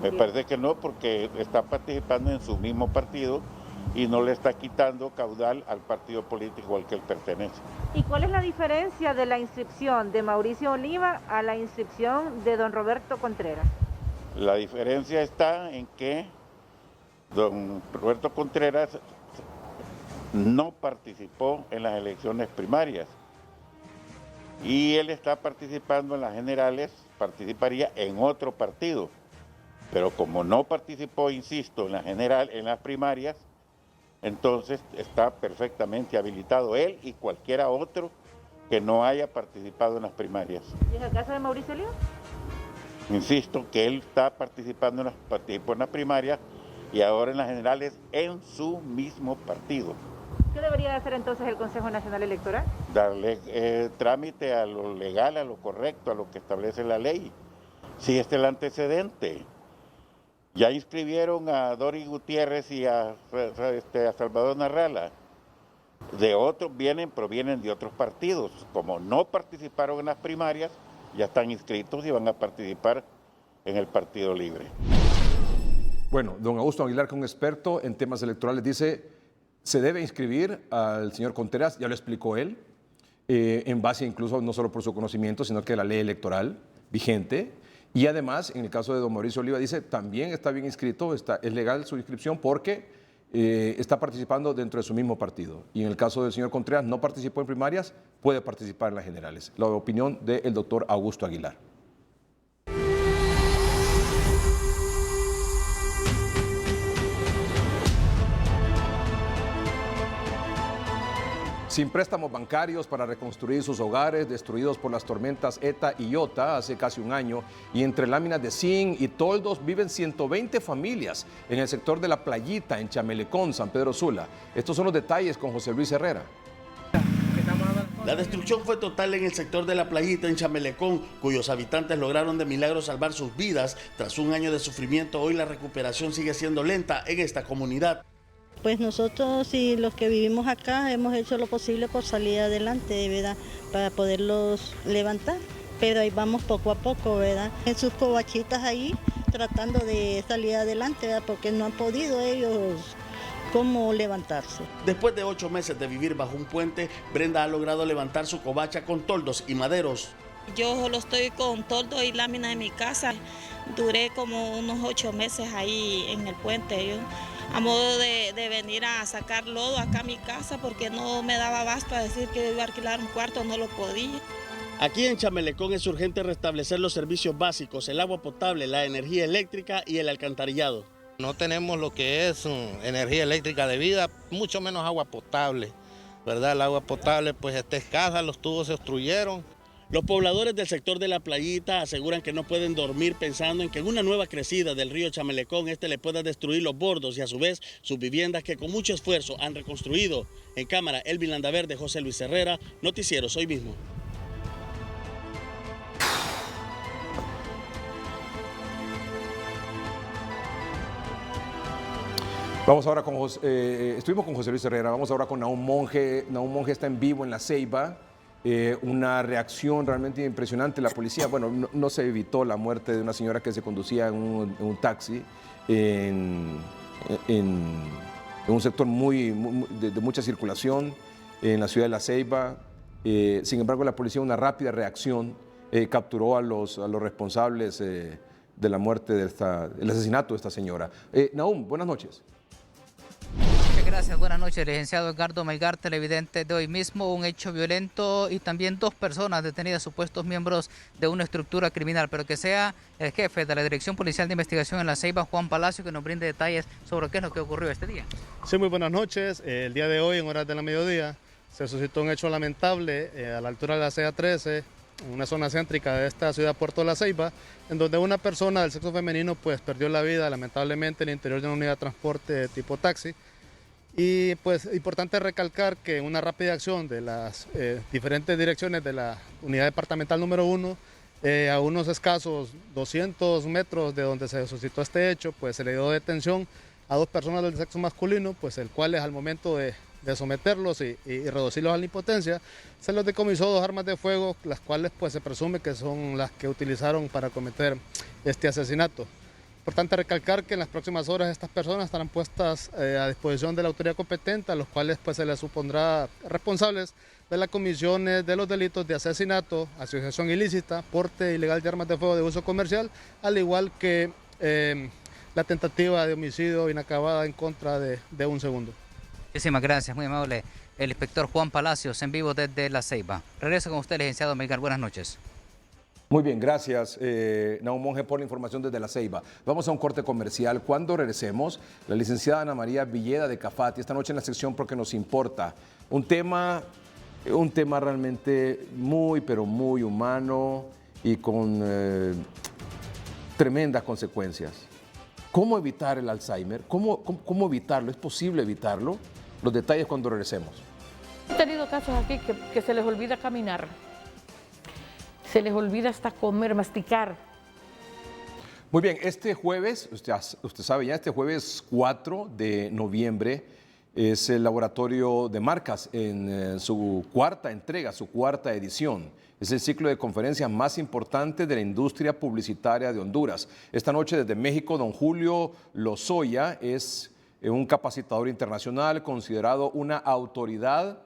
Me parece que no, porque está participando en su mismo partido y no le está quitando caudal al partido político al que él pertenece. ¿Y cuál es la diferencia de la inscripción de Mauricio Oliva a la inscripción de don Roberto Contreras? La diferencia está en que don Roberto Contreras no participó en las elecciones primarias y él está participando en las generales, participaría en otro partido, pero como no participó, insisto, en las primarias, entonces está perfectamente habilitado él y cualquiera otro que no haya participado en las primarias. ¿Y en el caso de Mauricio Oliva? Insisto que él está participando participó en las primarias y ahora en las generales en su mismo partido. ¿Qué debería hacer entonces el Consejo Nacional Electoral? Darle trámite a lo legal, a lo correcto, a lo que establece la ley. Si este es el antecedente. Ya inscribieron a Dori Gutiérrez y a Salvador Narrala. Provienen de otros partidos. Como no participaron en las primarias, ya están inscritos y van a participar en el Partido Libre. Bueno, don Augusto Aguilar, que es un experto en temas electorales, dice, se debe inscribir al señor Contreras, ya lo explicó él, en base incluso no solo por su conocimiento, sino que la ley electoral vigente. Y además, en el caso de don Mauricio Oliva, dice, también está bien inscrito, es legal su inscripción porque está participando dentro de su mismo partido. Y en el caso del señor Contreras, no participó en primarias, puede participar en las generales. La opinión del doctor Augusto Aguilar. Sin préstamos bancarios para reconstruir sus hogares destruidos por las tormentas ETA y IOTA hace casi un año, y entre láminas de zinc y toldos viven 120 familias en el sector de La Playita, en Chamelecón, San Pedro Sula. Estos son los detalles con José Luis Herrera. La destrucción fue total en el sector de La Playita, en Chamelecón, cuyos habitantes lograron de milagro salvar sus vidas. Tras un año de sufrimiento, hoy la recuperación sigue siendo lenta en esta comunidad. Pues nosotros y los que vivimos acá hemos hecho lo posible por salir adelante, ¿verdad? Para poderlos levantar, pero ahí vamos poco a poco, ¿verdad? En sus covachitas ahí tratando de salir adelante, ¿verdad? Porque no han podido ellos cómo levantarse. Después de 8 meses de vivir bajo un puente, Brenda ha logrado levantar su covacha con toldos y maderos. Yo solo estoy con toldo y lámina en mi casa. Duré como unos 8 meses ahí en el puente. A modo de venir a sacar lodo acá a mi casa porque no me daba abasto a decir que iba a alquilar un cuarto, no lo podía. Aquí en Chamelecón es urgente restablecer los servicios básicos, el agua potable, la energía eléctrica y el alcantarillado. No tenemos lo que es energía eléctrica de vida, mucho menos agua potable, ¿verdad? El agua potable pues está escasa, los tubos se obstruyeron. Los pobladores del sector de La Playita aseguran que no pueden dormir pensando en que en una nueva crecida del río Chamelecón le pueda destruir los bordos y a su vez sus viviendas que con mucho esfuerzo han reconstruido. En cámara, Elvin Landaverde, José Luis Herrera, Noticieros Hoy Mismo. Vamos ahora con estuvimos con José Luis Herrera, vamos ahora con Nahum Monge. Nahum Monge está en vivo en La Ceiba. Una reacción realmente impresionante. La policía, bueno, no se evitó la muerte de una señora que se conducía en un taxi en un sector de mucha circulación en la ciudad de La Ceiba. Sin embargo, la policía, una rápida reacción, capturó a los responsables de la muerte del asesinato de esta señora. Nahum, buenas noches. Gracias, buenas noches, licenciado Edgardo Melgar, televidente de Hoy Mismo. Un hecho violento y también 2 personas detenidas, supuestos miembros de una estructura criminal, pero que sea el jefe de la Dirección Policial de Investigación en La Ceiba, Juan Palacio, que nos brinde detalles sobre qué es lo que ocurrió este día. Sí, muy buenas noches. El día de hoy, en horas de la mediodía, se suscitó un hecho lamentable a la altura de la CEA 13, en una zona céntrica de esta ciudad Puerto de La Ceiba, en donde una persona del sexo femenino pues perdió la vida lamentablemente en el interior de una unidad de transporte de tipo taxi. Y pues importante recalcar que una rápida acción de las diferentes direcciones de la unidad departamental número 1, a unos escasos 200 metros de donde se suscitó este hecho, pues se le dio detención a 2 personas del sexo masculino, pues el cual al momento de someterlos y reducirlos a la impotencia, se les decomisó 2 armas de fuego, las cuales pues se presume que son las que utilizaron para cometer este asesinato. Importante recalcar que en las próximas horas estas personas estarán puestas a disposición de la autoridad competente, a los cuales pues se les supondrá responsables de la comisión de los delitos de asesinato, asociación ilícita, porte ilegal de armas de fuego de uso comercial, al igual que la tentativa de homicidio inacabada en contra de un segundo. Muchísimas gracias, muy amable. El inspector Juan Palacios, en vivo desde La Ceiba. Regreso con usted, licenciado Melgar. Buenas noches. Muy bien, gracias Nahum Monge por la información desde La Ceiba. Vamos a un corte comercial. Cuando regresemos, la licenciada Ana María Villeda de CAFATI, esta noche en la sección Porque Nos Importa. Un tema realmente muy, pero muy humano y con tremendas consecuencias. ¿Cómo evitar el Alzheimer? ¿Cómo evitarlo? ¿Es posible evitarlo? Los detalles cuando regresemos. He tenido casos aquí que se les olvida caminar. Se les olvida hasta comer, masticar. Muy bien, este jueves, usted sabe ya, este jueves 4 de noviembre es el Laboratorio de Marcas en su 4ª entrega, su 4ª edición. Es el ciclo de conferencias más importante de la industria publicitaria de Honduras. Esta noche desde México, don Julio Lozoya es un capacitador internacional considerado una autoridad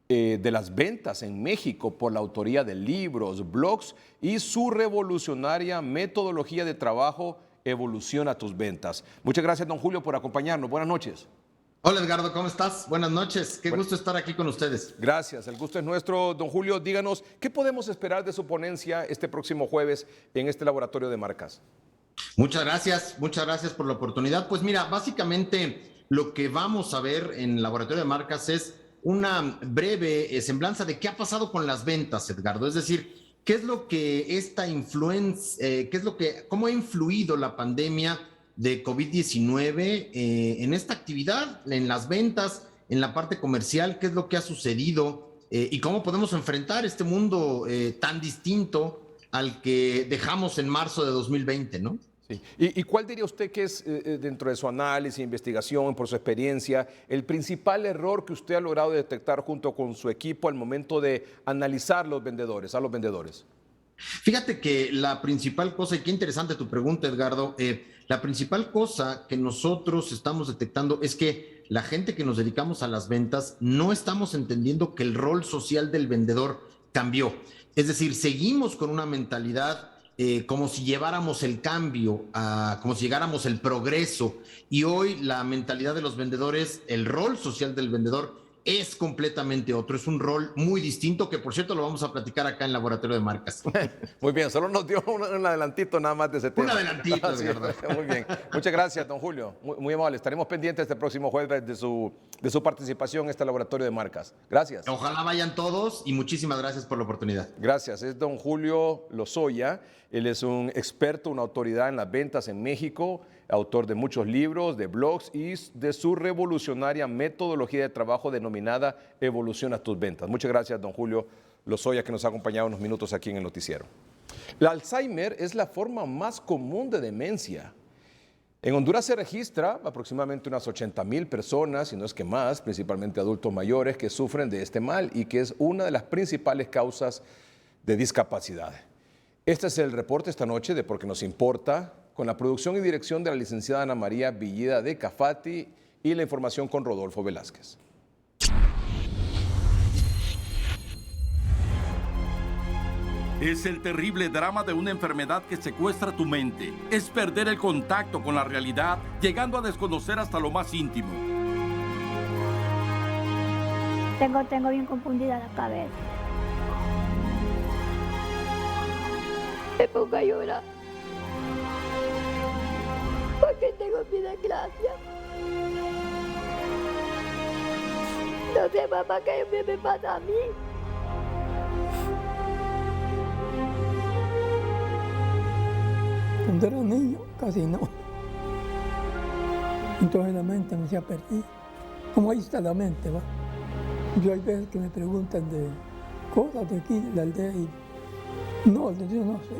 de las ventas en México por la autoría de libros, blogs y su revolucionaria metodología de trabajo Evoluciona tus ventas. Muchas gracias, don Julio, por acompañarnos. Buenas noches. Hola, Edgardo, ¿cómo estás? Buenas noches. Qué gusto estar aquí con ustedes. Gracias, el gusto es nuestro. Don Julio, díganos, ¿qué podemos esperar de su ponencia este próximo jueves en este Laboratorio de Marcas? Muchas gracias por la oportunidad. Pues mira, básicamente lo que vamos a ver en el Laboratorio de Marcas es una breve semblanza de qué ha pasado con las ventas, Edgardo. Es decir, qué es lo que esta influencia, cómo ha influido la pandemia de COVID-19 en esta actividad, en las ventas, en la parte comercial, qué es lo que ha sucedido y cómo podemos enfrentar este mundo tan distinto al que dejamos en marzo de 2020, ¿no? Sí. ¿Y cuál diría usted que es, dentro de su análisis, investigación, por su experiencia, el principal error que usted ha logrado detectar junto con su equipo al momento de analizar a los vendedores? Fíjate que la principal cosa, y qué interesante tu pregunta, Edgardo, la principal cosa que nosotros estamos detectando es que la gente que nos dedicamos a las ventas no estamos entendiendo que el rol social del vendedor cambió. Es decir, seguimos con una mentalidad como si lleváramos el cambio, como si llegáramos el progreso. Y hoy la mentalidad de los vendedores, el rol social del vendedor es completamente otro, es un rol muy distinto que, por cierto, lo vamos a platicar acá en Laboratorio de Marcas. Muy bien, solo nos dio un adelantito nada más de ese tema. Un adelantito, Sí, Edgardo. muy bien. Muchas gracias, don Julio. Muy amable. Estaremos pendientes este próximo jueves de su participación en este Laboratorio de Marcas. Gracias. Ojalá vayan todos y muchísimas gracias por la oportunidad. Gracias. Es don Julio Lozoya. Él es un experto, una autoridad en las ventas en México, autor de muchos libros, de blogs y de su revolucionaria metodología de trabajo denominada Evoluciona tus ventas. Muchas gracias, don Julio Lozoya, que nos ha acompañado unos minutos aquí en el noticiero. El Alzheimer es la forma más común de demencia. En Honduras se registra aproximadamente unas 80,000 personas, si no es que más, principalmente adultos mayores, que sufren de este mal y que es una de las principales causas de discapacidad. Este es el reporte esta noche de Porque Nos Importa, con la producción y dirección de la licenciada Ana María Villida de Cafati y la información con Rodolfo Velázquez. Es el terrible drama de una enfermedad que secuestra tu mente. Es perder el contacto con la realidad, llegando a desconocer hasta lo más íntimo. Tengo bien confundida la cabeza. Me pongo a llorar. Porque tengo mi desgracia. No sé, mamá, qué me pasa a mí. Cuando era niño, casi no. Entonces la mente me se ha perdido. Como ahí está la mente, ¿va? Yo hay veces que me preguntan de cosas de aquí, de la aldea, y no, yo no sé.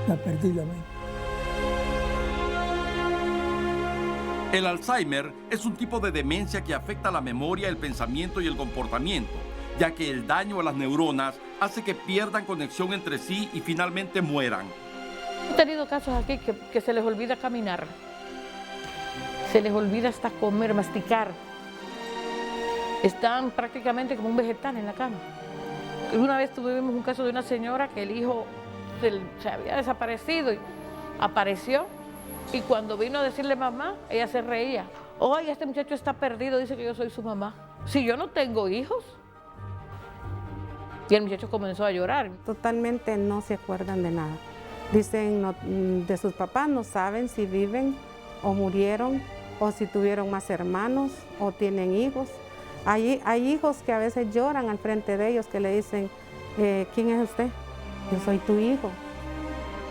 La perdí la mente. El Alzheimer es un tipo de demencia que afecta la memoria, el pensamiento y el comportamiento, ya que el daño a las neuronas hace que pierdan conexión entre sí y finalmente mueran. He tenido casos aquí que se les olvida caminar, se les olvida hasta comer, masticar. Están prácticamente como un vegetal en la cama. Una vez tuvimos un caso de una señora que el hijo se había desaparecido y apareció, y cuando vino a decirle mamá, ella se reía. Oye, este muchacho está perdido, dice que yo soy su mamá. Si yo no tengo hijos. Y el muchacho comenzó a llorar. Totalmente no se acuerdan de nada. Dicen de sus papás, no saben si viven o murieron, o si tuvieron más hermanos o tienen hijos. Hay hijos que a veces lloran al frente de ellos, que le dicen, ¿quién es usted? Yo soy tu hijo.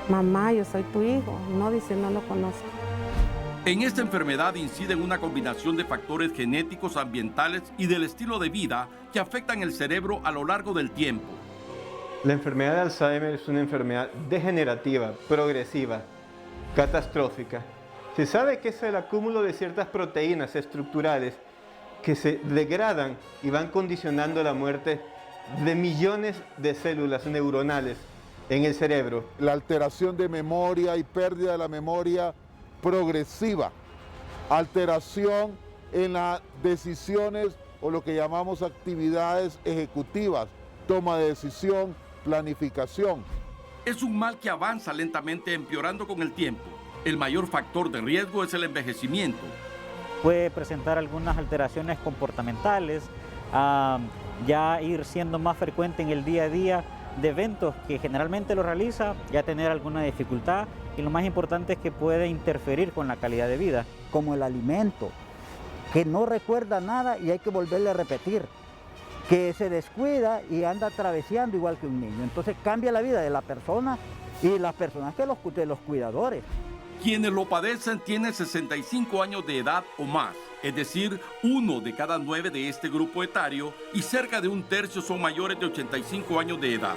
Mamá, yo soy tu hijo. No, dice, no lo conozco. En esta enfermedad inciden una combinación de factores genéticos, ambientales y del estilo de vida que afectan el cerebro a lo largo del tiempo. La enfermedad de Alzheimer es una enfermedad degenerativa, progresiva, catastrófica. Se sabe que es el acúmulo de ciertas proteínas estructurales que se degradan y van condicionando la muerte de millones de células neuronales en el cerebro. La alteración de memoria y pérdida de la memoria progresiva, alteración en las decisiones o lo que llamamos actividades ejecutivas, toma de decisión, planificación. Es un mal que avanza lentamente empeorando con el tiempo. El mayor factor de riesgo es el envejecimiento. Puede presentar algunas alteraciones comportamentales, ya ir siendo más frecuente en el día a día de eventos que generalmente lo realiza, ya tener alguna dificultad, y lo más importante es que puede interferir con la calidad de vida. Como el alimento, que no recuerda nada y hay que volverle a repetir, que se descuida y anda traveseando igual que un niño. Entonces cambia la vida de la persona y las personas de los cuidadores. Quienes lo padecen tienen 65 años de edad o más, es decir, 1 de cada 9 de este grupo etario, y cerca de 1/3 son mayores de 85 años de edad.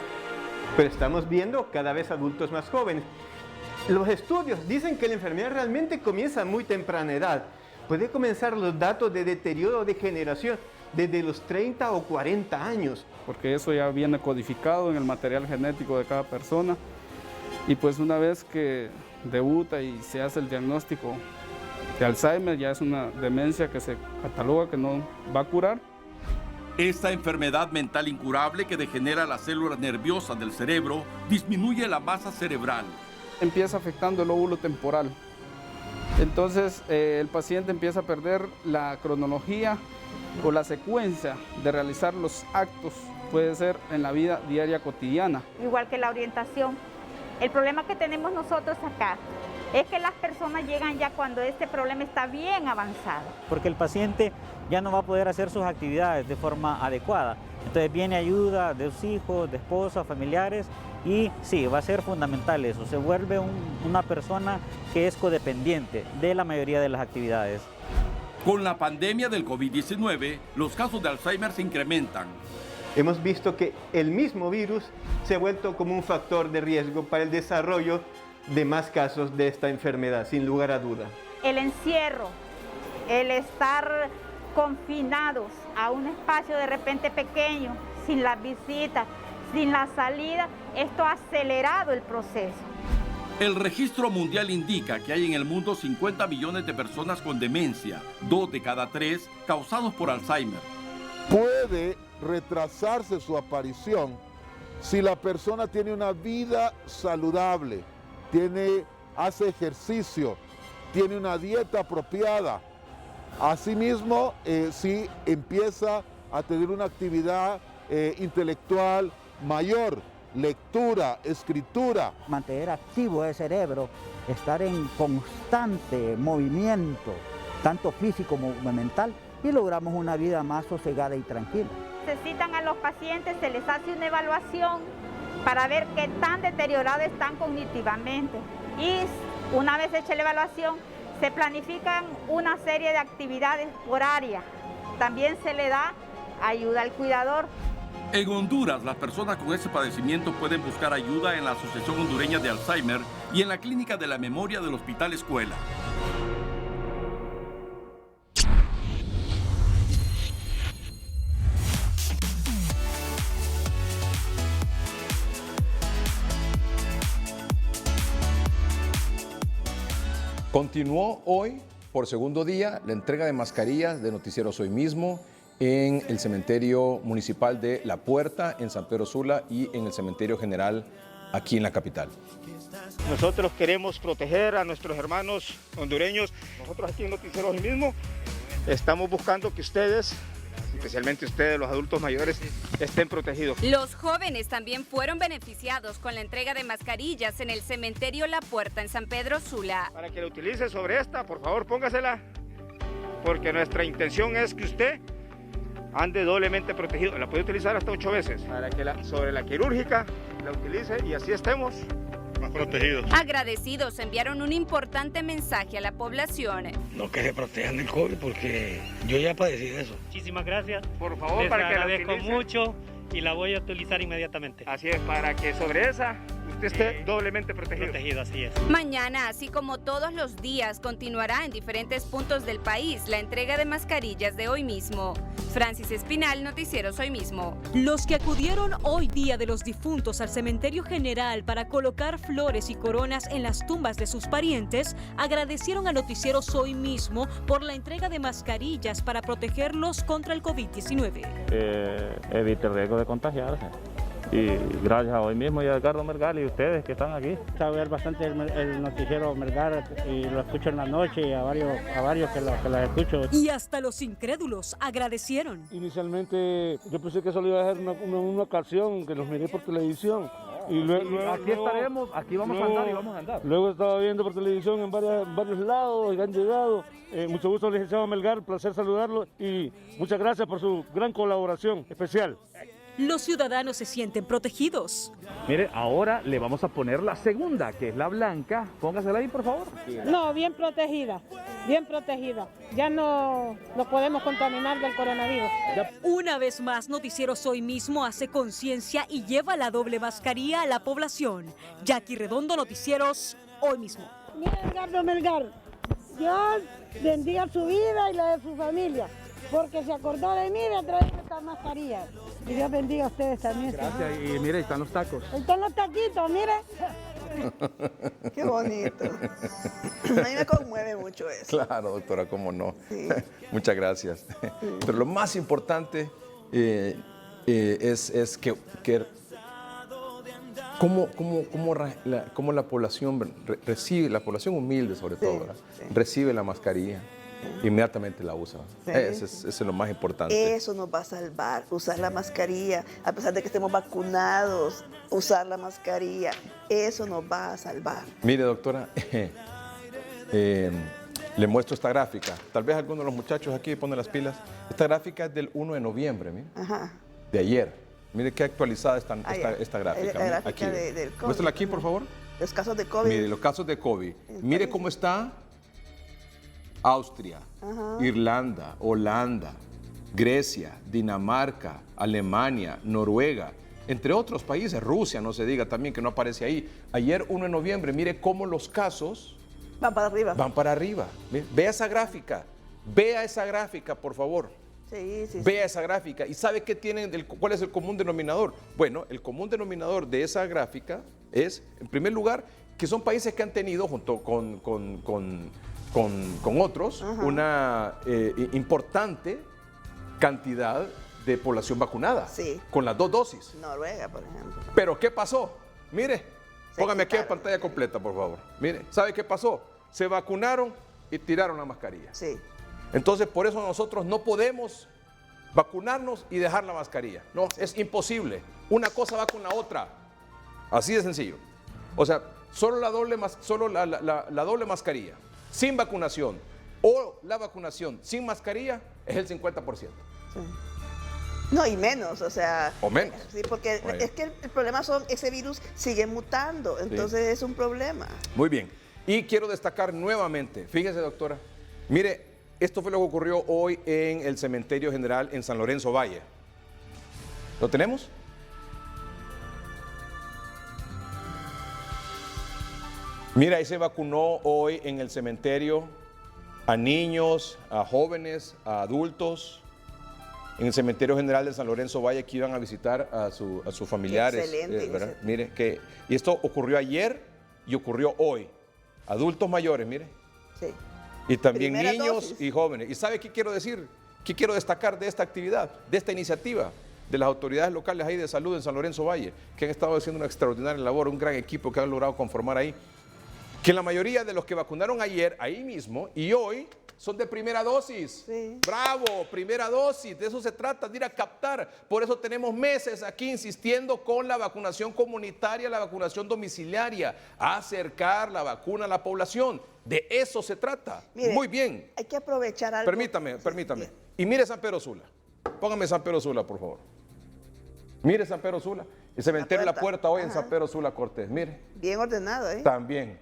Pero estamos viendo cada vez adultos más jóvenes. Los estudios dicen que la enfermedad realmente comienza a muy temprana edad. Puede comenzar los datos de deterioro o degeneración desde los 30 o 40 años. Porque eso ya viene codificado en el material genético de cada persona, y pues una vez que debuta y se hace el diagnóstico de Alzheimer, ya es una demencia que se cataloga que no va a curar. Esta enfermedad mental incurable que degenera las células nerviosas del cerebro disminuye la masa cerebral. Empieza afectando el lóbulo temporal. Entonces el paciente empieza a perder la cronología o la secuencia de realizar los actos puede ser en la vida diaria cotidiana. Igual que la orientación. El problema que tenemos nosotros acá es que las personas llegan ya cuando este problema está bien avanzado. Porque el paciente ya no va a poder hacer sus actividades de forma adecuada. Entonces viene ayuda de sus hijos, de esposa, familiares, y sí, va a ser fundamental eso. Se vuelve una persona que es codependiente de la mayoría de las actividades. Con la pandemia del COVID-19, los casos de Alzheimer se incrementan. Hemos visto que el mismo virus se ha vuelto como un factor de riesgo para el desarrollo de más casos de esta enfermedad, sin lugar a duda. El encierro, el estar confinados a un espacio de repente pequeño, sin las visitas, sin la salida, esto ha acelerado el proceso. El registro mundial indica que hay en el mundo 50 millones de personas con demencia, 2 de cada 3 causados por Alzheimer. Puede retrasarse su aparición si la persona tiene una vida saludable, hace ejercicio, tiene una dieta apropiada. Asimismo, si empieza a tener una actividad intelectual mayor, lectura, escritura. Mantener activo el cerebro, estar en constante movimiento, tanto físico como mental, y logramos una vida más sosegada y tranquila. Necesitan a los pacientes, se les hace una evaluación para ver qué tan deteriorados están cognitivamente. Y una vez hecha la evaluación, se planifican una serie de actividades por área. También se le da ayuda al cuidador. En Honduras, las personas con ese padecimiento pueden buscar ayuda en la Asociación Hondureña de Alzheimer y en la Clínica de la Memoria del Hospital Escuela. Continuó hoy, por segundo día, la entrega de mascarillas de Noticieros Hoy Mismo en el cementerio municipal de La Puerta, en San Pedro Sula, y en el cementerio general aquí en la capital. Nosotros queremos proteger a nuestros hermanos hondureños. Nosotros aquí en Noticieros Hoy Mismo estamos buscando que ustedes, especialmente ustedes, los adultos mayores, estén protegidos. Los jóvenes también fueron beneficiados con la entrega de mascarillas en el cementerio La Puerta en San Pedro Sula. Para que la utilice sobre esta, por favor, póngasela, porque nuestra intención es que usted ande doblemente protegido. La puede utilizar hasta 8 veces, para que sobre la quirúrgica la utilice y así estemos más protegidos. Agradecidos enviaron un importante mensaje a la población. No que se protejan del COVID porque yo ya padecí de eso. Muchísimas gracias. Por favor, les para que la agradezco utilice mucho y la voy a utilizar inmediatamente. Así es, para que sobre esa usted esté doblemente protegido. Protegido, así es. Mañana, así como todos los días, continuará en diferentes puntos del país la entrega de mascarillas de Hoy Mismo. Francis Espinal, Noticieros Hoy Mismo. Los que acudieron hoy, Día de los Difuntos, al cementerio general para colocar flores y coronas en las tumbas de sus parientes, agradecieron a Noticieros Hoy Mismo por la entrega de mascarillas para protegerlos contra el COVID-19. Evite el riesgo de contagiarse. Y gracias a Hoy Mismo y a Edgardo Melgar y ustedes que están aquí. Está ver bastante el noticiero Melgar y lo escucho en la noche y a varios que los escucho. Y hasta los incrédulos agradecieron. Inicialmente yo pensé que solo iba a ser una ocasión que los miré por televisión. Y luego, aquí estaremos, aquí vamos a andar y vamos a andar. Luego estaba viendo por televisión en varios lados y han llegado. Mucho gusto, licenciado Melgar, placer saludarlo y muchas gracias por su gran colaboración especial. Los ciudadanos se sienten protegidos. Mire, ahora le vamos a poner la segunda, que es la blanca. Póngasela ahí, por favor. No, bien protegida, bien protegida. Ya no nos podemos contaminar del coronavirus. Una vez más, Noticieros Hoy Mismo hace conciencia y lleva la doble mascarilla a la población. Jackie Redondo, Noticieros Hoy Mismo. Mira, Edgardo Melgar, Dios bendiga su vida y la de su familia, porque se acordó de mí de traer esta mascarilla. Y Dios bendiga a ustedes también. Gracias. Y mire, están los tacos. Están los taquitos, mire. Qué bonito. A mí me conmueve mucho eso. Claro, doctora, cómo no. Sí. Muchas gracias. Sí. Pero lo más importante es que cómo la población recibe, la población humilde sobre todo, sí. Recibe la mascarilla. inmediatamente la usa. Sí. Eso es lo más importante. Eso nos va a salvar, usar la mascarilla, a pesar de que estemos vacunados, usar la mascarilla, eso nos va a salvar. Mire, doctora, le muestro esta gráfica. Tal vez alguno de los muchachos aquí pone las pilas. Esta gráfica es del 1 de noviembre, mire, de ayer. Mire qué actualizada está esta gráfica. La gráfica aquí. del COVID. Muéstrala aquí, por favor. Los casos de COVID. Mire, los casos de COVID. Mire cómo está Austria, Irlanda, Holanda, Grecia, Dinamarca, Alemania, Noruega, entre otros países, Rusia, no se diga también que no aparece ahí. Ayer 1 de noviembre, mire cómo los casos van para arriba. Van para arriba. Vea esa gráfica, por favor. Sí. Vea esa gráfica y sabe qué tienen, cuál es el común denominador. Bueno, el común denominador de esa gráfica es, en primer lugar, que son países que han tenido, junto con otros, una importante cantidad de población vacunada, con las 2 dosis. Noruega, por ejemplo. Pero ¿qué pasó? Mire, póngame aquí en pantalla completa, por favor. Mire, ¿sabe qué pasó? Se vacunaron y tiraron la mascarilla. Sí. Entonces, por eso nosotros no podemos vacunarnos y dejar la mascarilla. No, es imposible. Una cosa va con la otra. Así de sencillo. O sea, solo la doble mascarilla sin vacunación o la vacunación sin mascarilla es el 50%. Sí. No, y menos, o sea. O menos. Sí, porque es que el problema ese virus sigue mutando, entonces es un problema. Muy bien. Y quiero destacar nuevamente, fíjese, doctora, mire, esto fue lo que ocurrió hoy en el Cementerio General en San Lorenzo Valle. ¿Lo tenemos? Mira, ahí se vacunó hoy en el cementerio a niños, a jóvenes, a adultos, en el Cementerio General de San Lorenzo Valle, que iban a visitar a sus familiares. Excelente. Mire, y esto ocurrió ayer y ocurrió hoy. Adultos mayores, mire. Sí. Y también Primera niños dosis. y jóvenes. ¿Y sabe qué quiero decir? ¿Qué quiero destacar de esta actividad, de esta iniciativa de las autoridades locales ahí de salud en San Lorenzo Valle, que han estado haciendo una extraordinaria labor, un gran equipo que han logrado conformar ahí? Que la mayoría de los que vacunaron ayer, ahí mismo, y hoy, son de primera dosis. Sí. ¡Bravo! Primera dosis. De eso se trata, de ir a captar. Por eso tenemos meses aquí insistiendo con la vacunación comunitaria, la vacunación domiciliaria, acercar la vacuna a la población. De eso se trata. Mire, muy bien. Hay que aprovechar algo. Permítame. Y mire San Pedro Sula. Póngame San Pedro Sula, por favor. Mire San Pedro Sula. El cementerio La Puerta hoy en San Pedro Sula Cortés. Mire. Bien ordenado, ¿eh? También.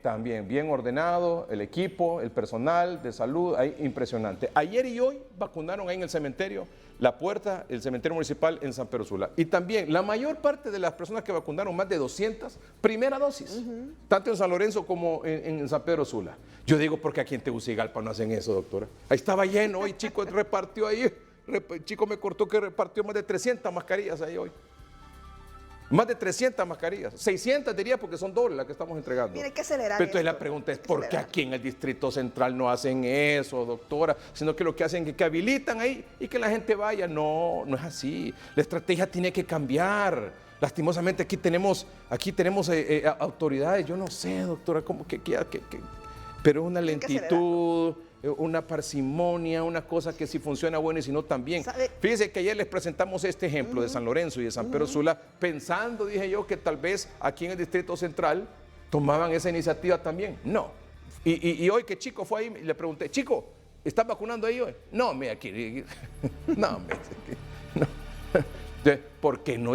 Bien ordenado. El equipo, el personal de salud, ahí impresionante. Ayer y hoy vacunaron ahí en el cementerio La Puerta, el cementerio municipal en San Pedro Sula. Y también la mayor parte de las personas que vacunaron, más de 200, primera dosis. Tanto en San Lorenzo como en San Pedro Sula. Yo digo, porque aquí en Tegucigalpa no hacen eso, doctora. Ahí estaba lleno hoy, chico repartió ahí. Chico me cortó que repartió más de 300 mascarillas ahí hoy. Más de 300 mascarillas, 600 diría porque son dobles las que estamos entregando. Mire, hay que acelerar. Pero entonces esto. la pregunta es, ¿por qué aquí en el Distrito Central no hacen eso, doctora? Sino que lo que hacen es que habilitan ahí y que la gente vaya. No es así. La estrategia tiene que cambiar. Lastimosamente aquí tenemos autoridades, yo no sé, doctora, cómo pero es una lentitud, una parsimonia, una cosa que si funciona bueno y si no también. Fíjense que ayer les presentamos este ejemplo de San Lorenzo y de San Pedro Sula, pensando, dije yo, que tal vez aquí en el Distrito Central tomaban esa iniciativa también. No. Y hoy que Chico fue ahí y le pregunté, Chico, ¿estás vacunando ahí hoy? No, me aquí. No, no. ¿Por qué no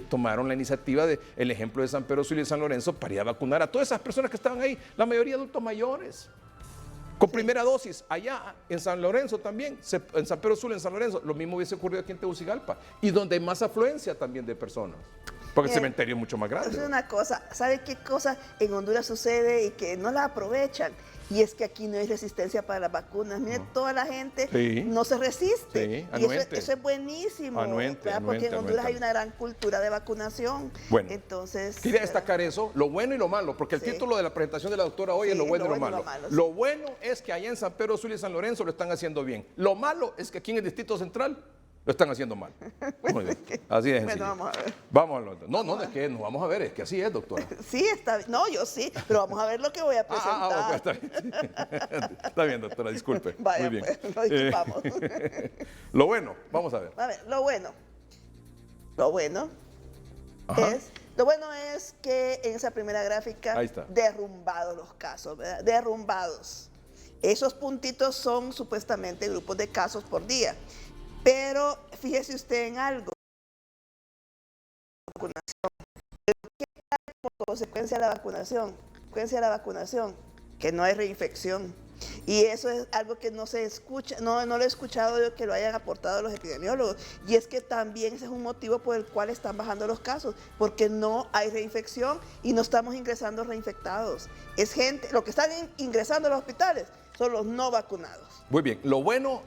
tomaron la iniciativa del ejemplo de San Pedro Sula y San Lorenzo para ir a vacunar a todas esas personas que estaban ahí, la mayoría adultos mayores? Con primera dosis, allá en San Lorenzo también, en San Pedro Sula, en San Lorenzo, lo mismo hubiese ocurrido aquí en Tegucigalpa, y donde hay más afluencia también de personas, porque el cementerio es mucho más grande. Es una cosa, ¿sabe qué cosa en Honduras sucede y que no la aprovechan? Y es que aquí no hay resistencia para las vacunas. Miren, toda la gente no se resiste. Sí, y eso es buenísimo. Porque en Honduras hay una gran cultura de vacunación. Bueno, entonces, quería destacar eso, lo bueno y lo malo, porque el título de la presentación de la doctora hoy es lo bueno y lo malo. Lo bueno es que allá en San Pedro Sula y San Lorenzo lo están haciendo bien. Lo malo es que aquí en el Distrito Central Lo están haciendo mal. Muy bien. Así es. Bueno, vamos a ver. Vamos a ver. No, es que no vamos a ver, es que así es, doctora. Sí, está bien. No, yo sí, pero vamos a ver lo que voy a presentar. Está bien. Está bien, doctora, disculpe. Vaya, muy bien. pues, lo disculpamos. Lo bueno, vamos a ver. A ver, lo bueno es que en esa primera gráfica, ahí está, derrumbados los casos, ¿verdad? Derrumbados. Esos puntitos son supuestamente grupos de casos por día. Pero fíjese usted en algo. ¿Qué trae como consecuencia la vacunación? Que no hay reinfección. Y eso es algo que no se escucha, no lo he escuchado yo que lo hayan aportado los epidemiólogos. Y es que también ese es un motivo por el cual están bajando los casos, porque no hay reinfección y no estamos ingresando reinfectados. Es gente, lo que están ingresando a los hospitales son los no vacunados. Muy bien, lo bueno,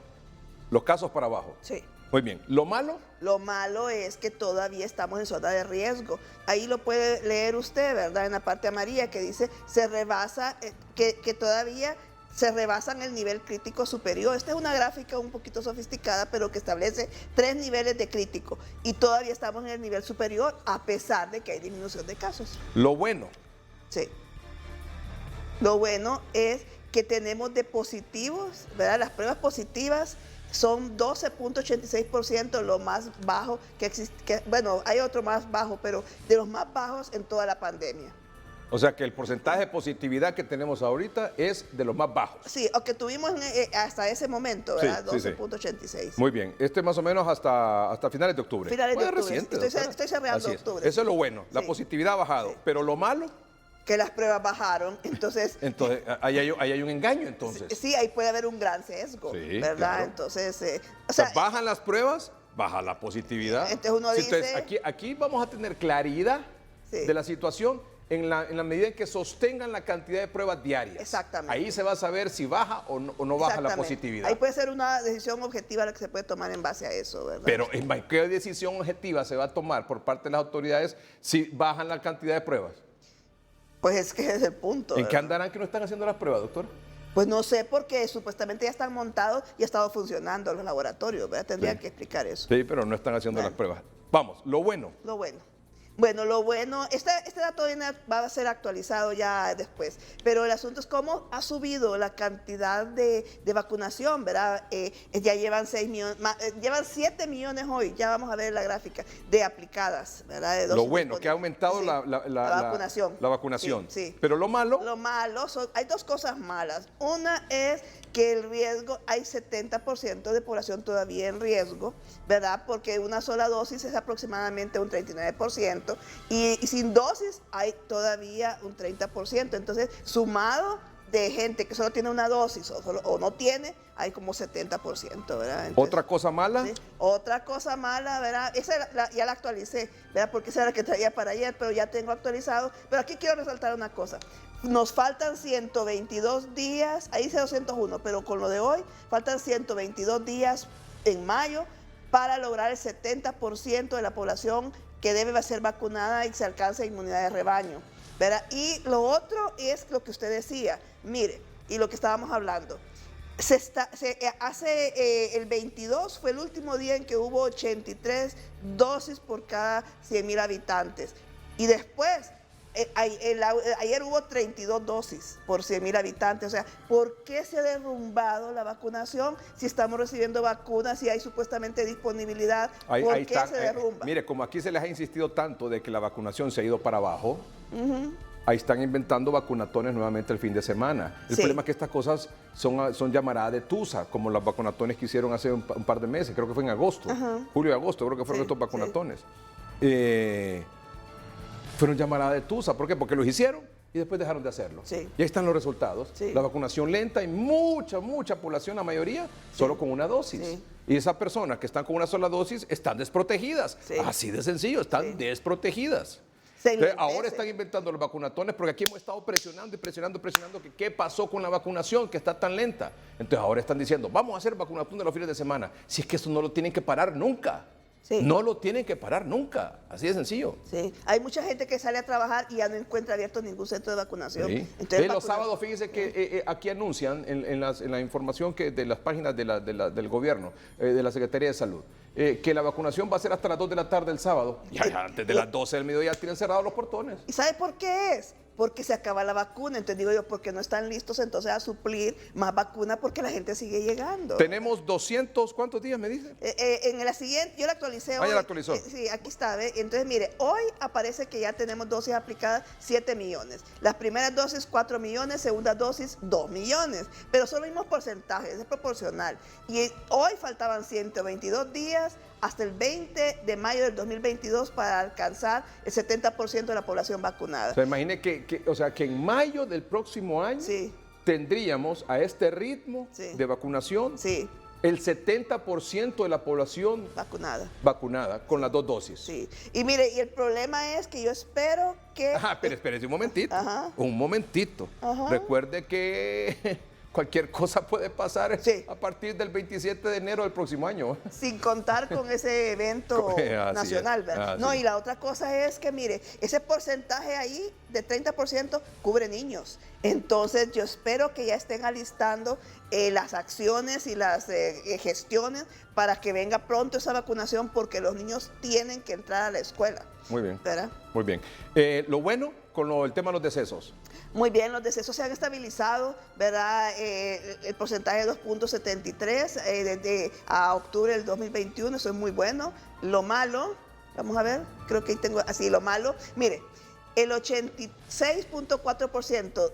los casos para abajo. Sí. Muy bien, ¿lo malo? Lo malo es que todavía estamos en zona de riesgo. Ahí lo puede leer usted, ¿verdad? En la parte amarilla que dice, se rebasa, que todavía se rebasan el nivel crítico superior. Esta es una gráfica un poquito sofisticada, pero que establece 3 niveles de crítico. Y todavía estamos en el nivel superior, a pesar de que hay disminución de casos. Lo bueno. Sí. Lo bueno es que tenemos de positivos, ¿verdad? Las pruebas positivas son 12.86%, lo más bajo que existe. Bueno, hay otro más bajo, pero de los más bajos en toda la pandemia. O sea que el porcentaje de positividad que tenemos ahorita es de los más bajos. Sí, o que tuvimos hasta ese momento, ¿verdad? Sí, 12.86. Muy bien, más o menos hasta finales de octubre. Finales de octubre. Reciente, estoy cerrando octubre. Eso es lo bueno, la positividad ha bajado. Pero lo malo, que las pruebas bajaron, entonces ahí hay un engaño, entonces. Sí, ahí puede haber un gran sesgo, ¿verdad? Claro. Entonces, o sea, bajan las pruebas, baja la positividad. Entonces uno dice... Aquí vamos a tener claridad de la situación en la medida en que sostengan la cantidad de pruebas diarias. Exactamente. Ahí se va a saber si baja o no baja la positividad. Ahí puede ser una decisión objetiva la que se puede tomar en base a eso, ¿verdad? Pero ¿qué decisión objetiva se va a tomar por parte de las autoridades si bajan la cantidad de pruebas? Pues es que es el punto. ¿En qué andarán que no están haciendo las pruebas, doctor? Pues no sé, porque supuestamente ya están montados y ha estado funcionando los laboratorios, ¿verdad? Tendrían que explicar eso. Sí, pero no están haciendo las pruebas. Vamos, lo bueno. Lo bueno. Bueno, lo bueno, este dato va a ser actualizado ya después, pero el asunto es cómo ha subido la cantidad de vacunación, ¿verdad? Ya llevan 6 millones, llevan 7 millones hoy, ya vamos a ver la gráfica, de aplicadas, ¿verdad? Lo bueno, que ha aumentado la vacunación. La vacunación. Sí. Pero lo malo. Lo malo, hay 2 cosas malas. Una es que el riesgo, hay 70% de población todavía en riesgo, ¿verdad? Porque una sola dosis es aproximadamente un 39%. Y sin dosis hay todavía un 30%. Entonces, sumado de gente que solo tiene una dosis o no tiene, hay como 70%, ¿verdad? Entonces, ¿otra cosa mala? ¿sí? Otra cosa mala, ¿verdad? Esa ya la actualicé, ¿verdad? Porque esa era la que traía para ayer, pero ya tengo actualizado. Pero aquí quiero resaltar una cosa. Nos faltan 122 días, ahí dice 201, pero con lo de hoy, faltan 122 días en mayo para lograr el 70% de la población que debe ser vacunada y que se alcance inmunidad de rebaño, ¿verdad? Y lo otro es lo que usted decía, mire, y lo que estábamos hablando. El 22 fue el último día en que hubo 83 dosis por cada 100,000 habitantes. Y después, ayer hubo 32 dosis por 100,000 habitantes. O sea, ¿por qué se ha derrumbado la vacunación si estamos recibiendo vacunas, si hay supuestamente disponibilidad? ¿Por qué se derrumba? Mire, como aquí se les ha insistido tanto de que la vacunación se ha ido para abajo, ahí están inventando vacunatones nuevamente el fin de semana. El problema es que estas cosas son llamaradas de tusa, como los vacunatones que hicieron hace un par de meses, creo que fue en agosto, julio y agosto, creo que fueron estos vacunatones. Fueron llamaradas de tusa, ¿por qué? Porque los hicieron y después dejaron de hacerlo. Y ahí están los resultados. La vacunación lenta y mucha población, la mayoría, solo con una dosis. Y esas personas que están con una sola dosis están desprotegidas. Así de sencillo, están desprotegidas. Entonces, ahora están inventando los vacunatones porque aquí hemos estado presionando que qué pasó con la vacunación que está tan lenta. Entonces ahora están diciendo, vamos a hacer vacunatón de los fines de semana. Si es que eso no lo tienen que parar nunca. Sí. No lo tienen que parar nunca, así de sencillo. Sí, hay mucha gente que sale a trabajar y ya no encuentra abierto ningún centro de vacunación. Sí. Entonces, Los sábados, fíjese que aquí anuncian en la información de las páginas del gobierno, de la Secretaría de Salud, que la vacunación va a ser hasta las 2 de la tarde el sábado. Ya antes de las 12 del mediodía tienen cerrados los portones. ¿Y sabe por qué es? Porque se acaba la vacuna. Entonces digo yo, porque no están listos entonces a suplir más vacuna porque la gente sigue llegando. Tenemos 200, ¿cuántos días me dice? En la siguiente, yo la actualicé hoy. Ya la actualizó. Sí, aquí está, ¿ve? Entonces mire, hoy aparece que ya tenemos dosis aplicadas 7 millones. Las primeras dosis 4 millones, segundas dosis 2 millones. Pero son los mismos porcentajes, es proporcional. Y hoy faltaban 122 días hasta el 20 de mayo del 2022 para alcanzar el 70% de la población vacunada. Se imagine que en mayo del próximo año tendríamos a este ritmo de vacunación el 70% de la población vacunada con las 2 dosis. Sí. Y mire, y el problema es que yo espero que... Pero espérese un momentito. Un momentito. Recuerde que... cualquier cosa puede pasar a partir del 27 de enero del próximo año. Sin contar con ese evento nacional, ¿verdad? No, y la otra cosa es que, mire, ese porcentaje ahí de 30% cubre niños. Entonces, yo espero que ya estén alistando las acciones y las gestiones para que venga pronto esa vacunación, porque los niños tienen que entrar a la escuela. Muy bien. ¿Verdad? Muy bien. Lo bueno con el tema de los decesos. Muy bien, los decesos se han estabilizado, ¿verdad? El porcentaje de 2.73 desde a octubre del 2021, eso es muy bueno. Lo malo, vamos a ver, creo que ahí tengo así, lo malo, mire, el 86.4%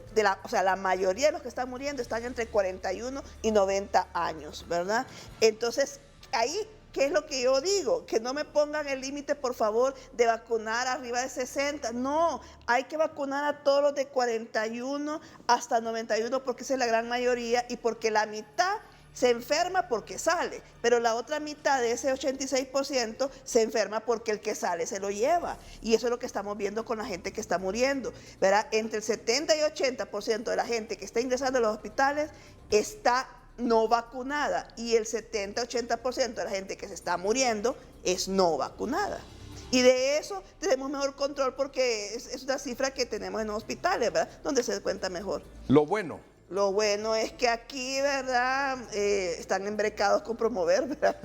la mayoría de los que están muriendo están entre 41 y 90 años, ¿verdad? Entonces, ahí... ¿qué es lo que yo digo? Que no me pongan el límite, por favor, de vacunar arriba de 60. No, hay que vacunar a todos los de 41 hasta 91 porque esa es la gran mayoría y porque la mitad se enferma porque sale, pero la otra mitad de ese 86% se enferma porque el que sale se lo lleva. Y eso es lo que estamos viendo con la gente que está muriendo, ¿verdad? Entre el 70 y 80% de la gente que está ingresando a los hospitales está no vacunada y el 70-80% de la gente que se está muriendo es no vacunada. Y de eso tenemos mejor control porque es una cifra que tenemos en los hospitales, ¿verdad? Donde se cuenta mejor. Lo bueno es que aquí, ¿verdad? Están embrecados con promover, ¿verdad?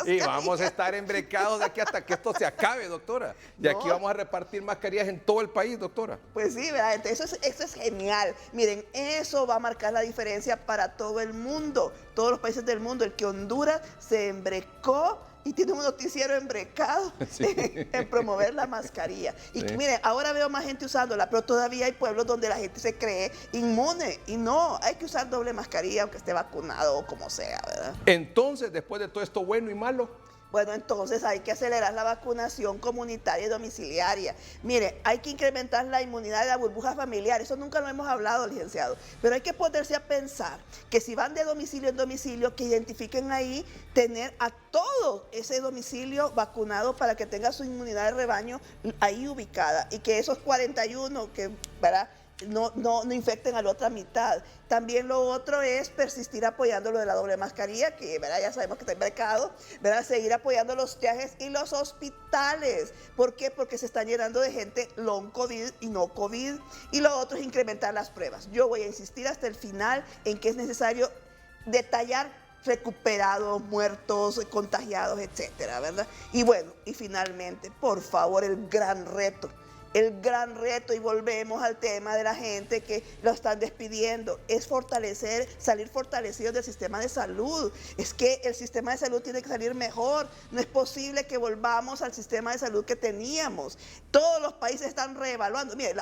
Y vamos a estar embrecados de aquí hasta que esto se acabe, doctora. De aquí vamos a repartir mascarillas en todo el país, doctora. Pues sí, ¿verdad? Eso es genial. Miren, eso va a marcar la diferencia para todo el mundo, todos los países del mundo. El que Honduras se embrecó y tiene un noticiero embrecado en promover la mascarilla. Y mire, ahora veo más gente usándola, pero todavía hay pueblos donde la gente se cree inmune. Y no, hay que usar doble mascarilla aunque esté vacunado o como sea, ¿verdad? Entonces, después de todo esto bueno y malo, Bueno, entonces hay que acelerar la vacunación comunitaria y domiciliaria. Mire, hay que incrementar la inmunidad de la burbuja familiar. Eso nunca lo hemos hablado, licenciado. Pero hay que ponerse a pensar que si van de domicilio en domicilio, que identifiquen ahí tener a todo ese domicilio vacunado para que tenga su inmunidad de rebaño ahí ubicada. Y que esos 41 que, ¿verdad?, no infecten a la otra mitad. También lo otro es persistir apoyando lo de la doble mascarilla, que, ¿verdad?, ya sabemos que está en mercado, ¿verdad?, seguir apoyando los triajes y los hospitales. ¿Por qué? Porque se están llenando de gente long COVID y no COVID. Y lo otro es incrementar las pruebas. Yo voy a insistir hasta el final en que es necesario detallar recuperados, muertos, contagiados, etcétera, ¿verdad? Y bueno, y finalmente, por favor, el gran reto, y volvemos al tema de la gente que lo están despidiendo, es salir fortalecidos del sistema de salud. Es que el sistema de salud tiene que salir mejor. No es posible que volvamos al sistema de salud que teníamos. Todos los países están reevaluando. Mire,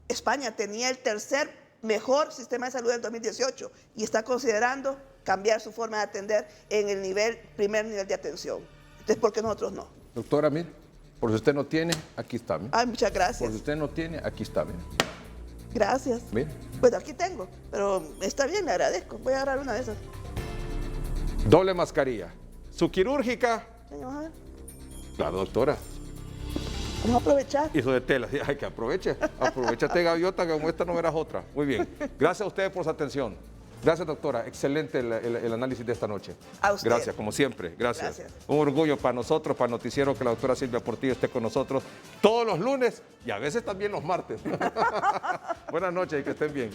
España tenía el tercer mejor sistema de salud en 2018 y está considerando cambiar su forma de atender en el primer nivel de atención. Entonces, ¿por qué nosotros no? Doctora, mire. Por si usted no tiene, aquí está. Mire. Ay, muchas gracias. Por si usted no tiene, aquí está. Mire. Gracias. Mire. Bueno, aquí tengo, pero está bien, le agradezco. Voy a agarrar una de esas. Doble mascarilla. Su quirúrgica. Vamos a ver. Claro, doctora. Vamos a aprovechar. Hizo de tela. Ay, que aproveche. Aprovechate, gaviota, que como esta no verás otra. Muy bien. Gracias a ustedes por su atención. Gracias, doctora. Excelente el análisis de esta noche. A usted. Gracias, como siempre. Gracias. Un orgullo para nosotros, para el noticiero, que la doctora Silvia Portillo esté con nosotros todos los lunes y a veces también los martes. Buenas noches y que estén bien.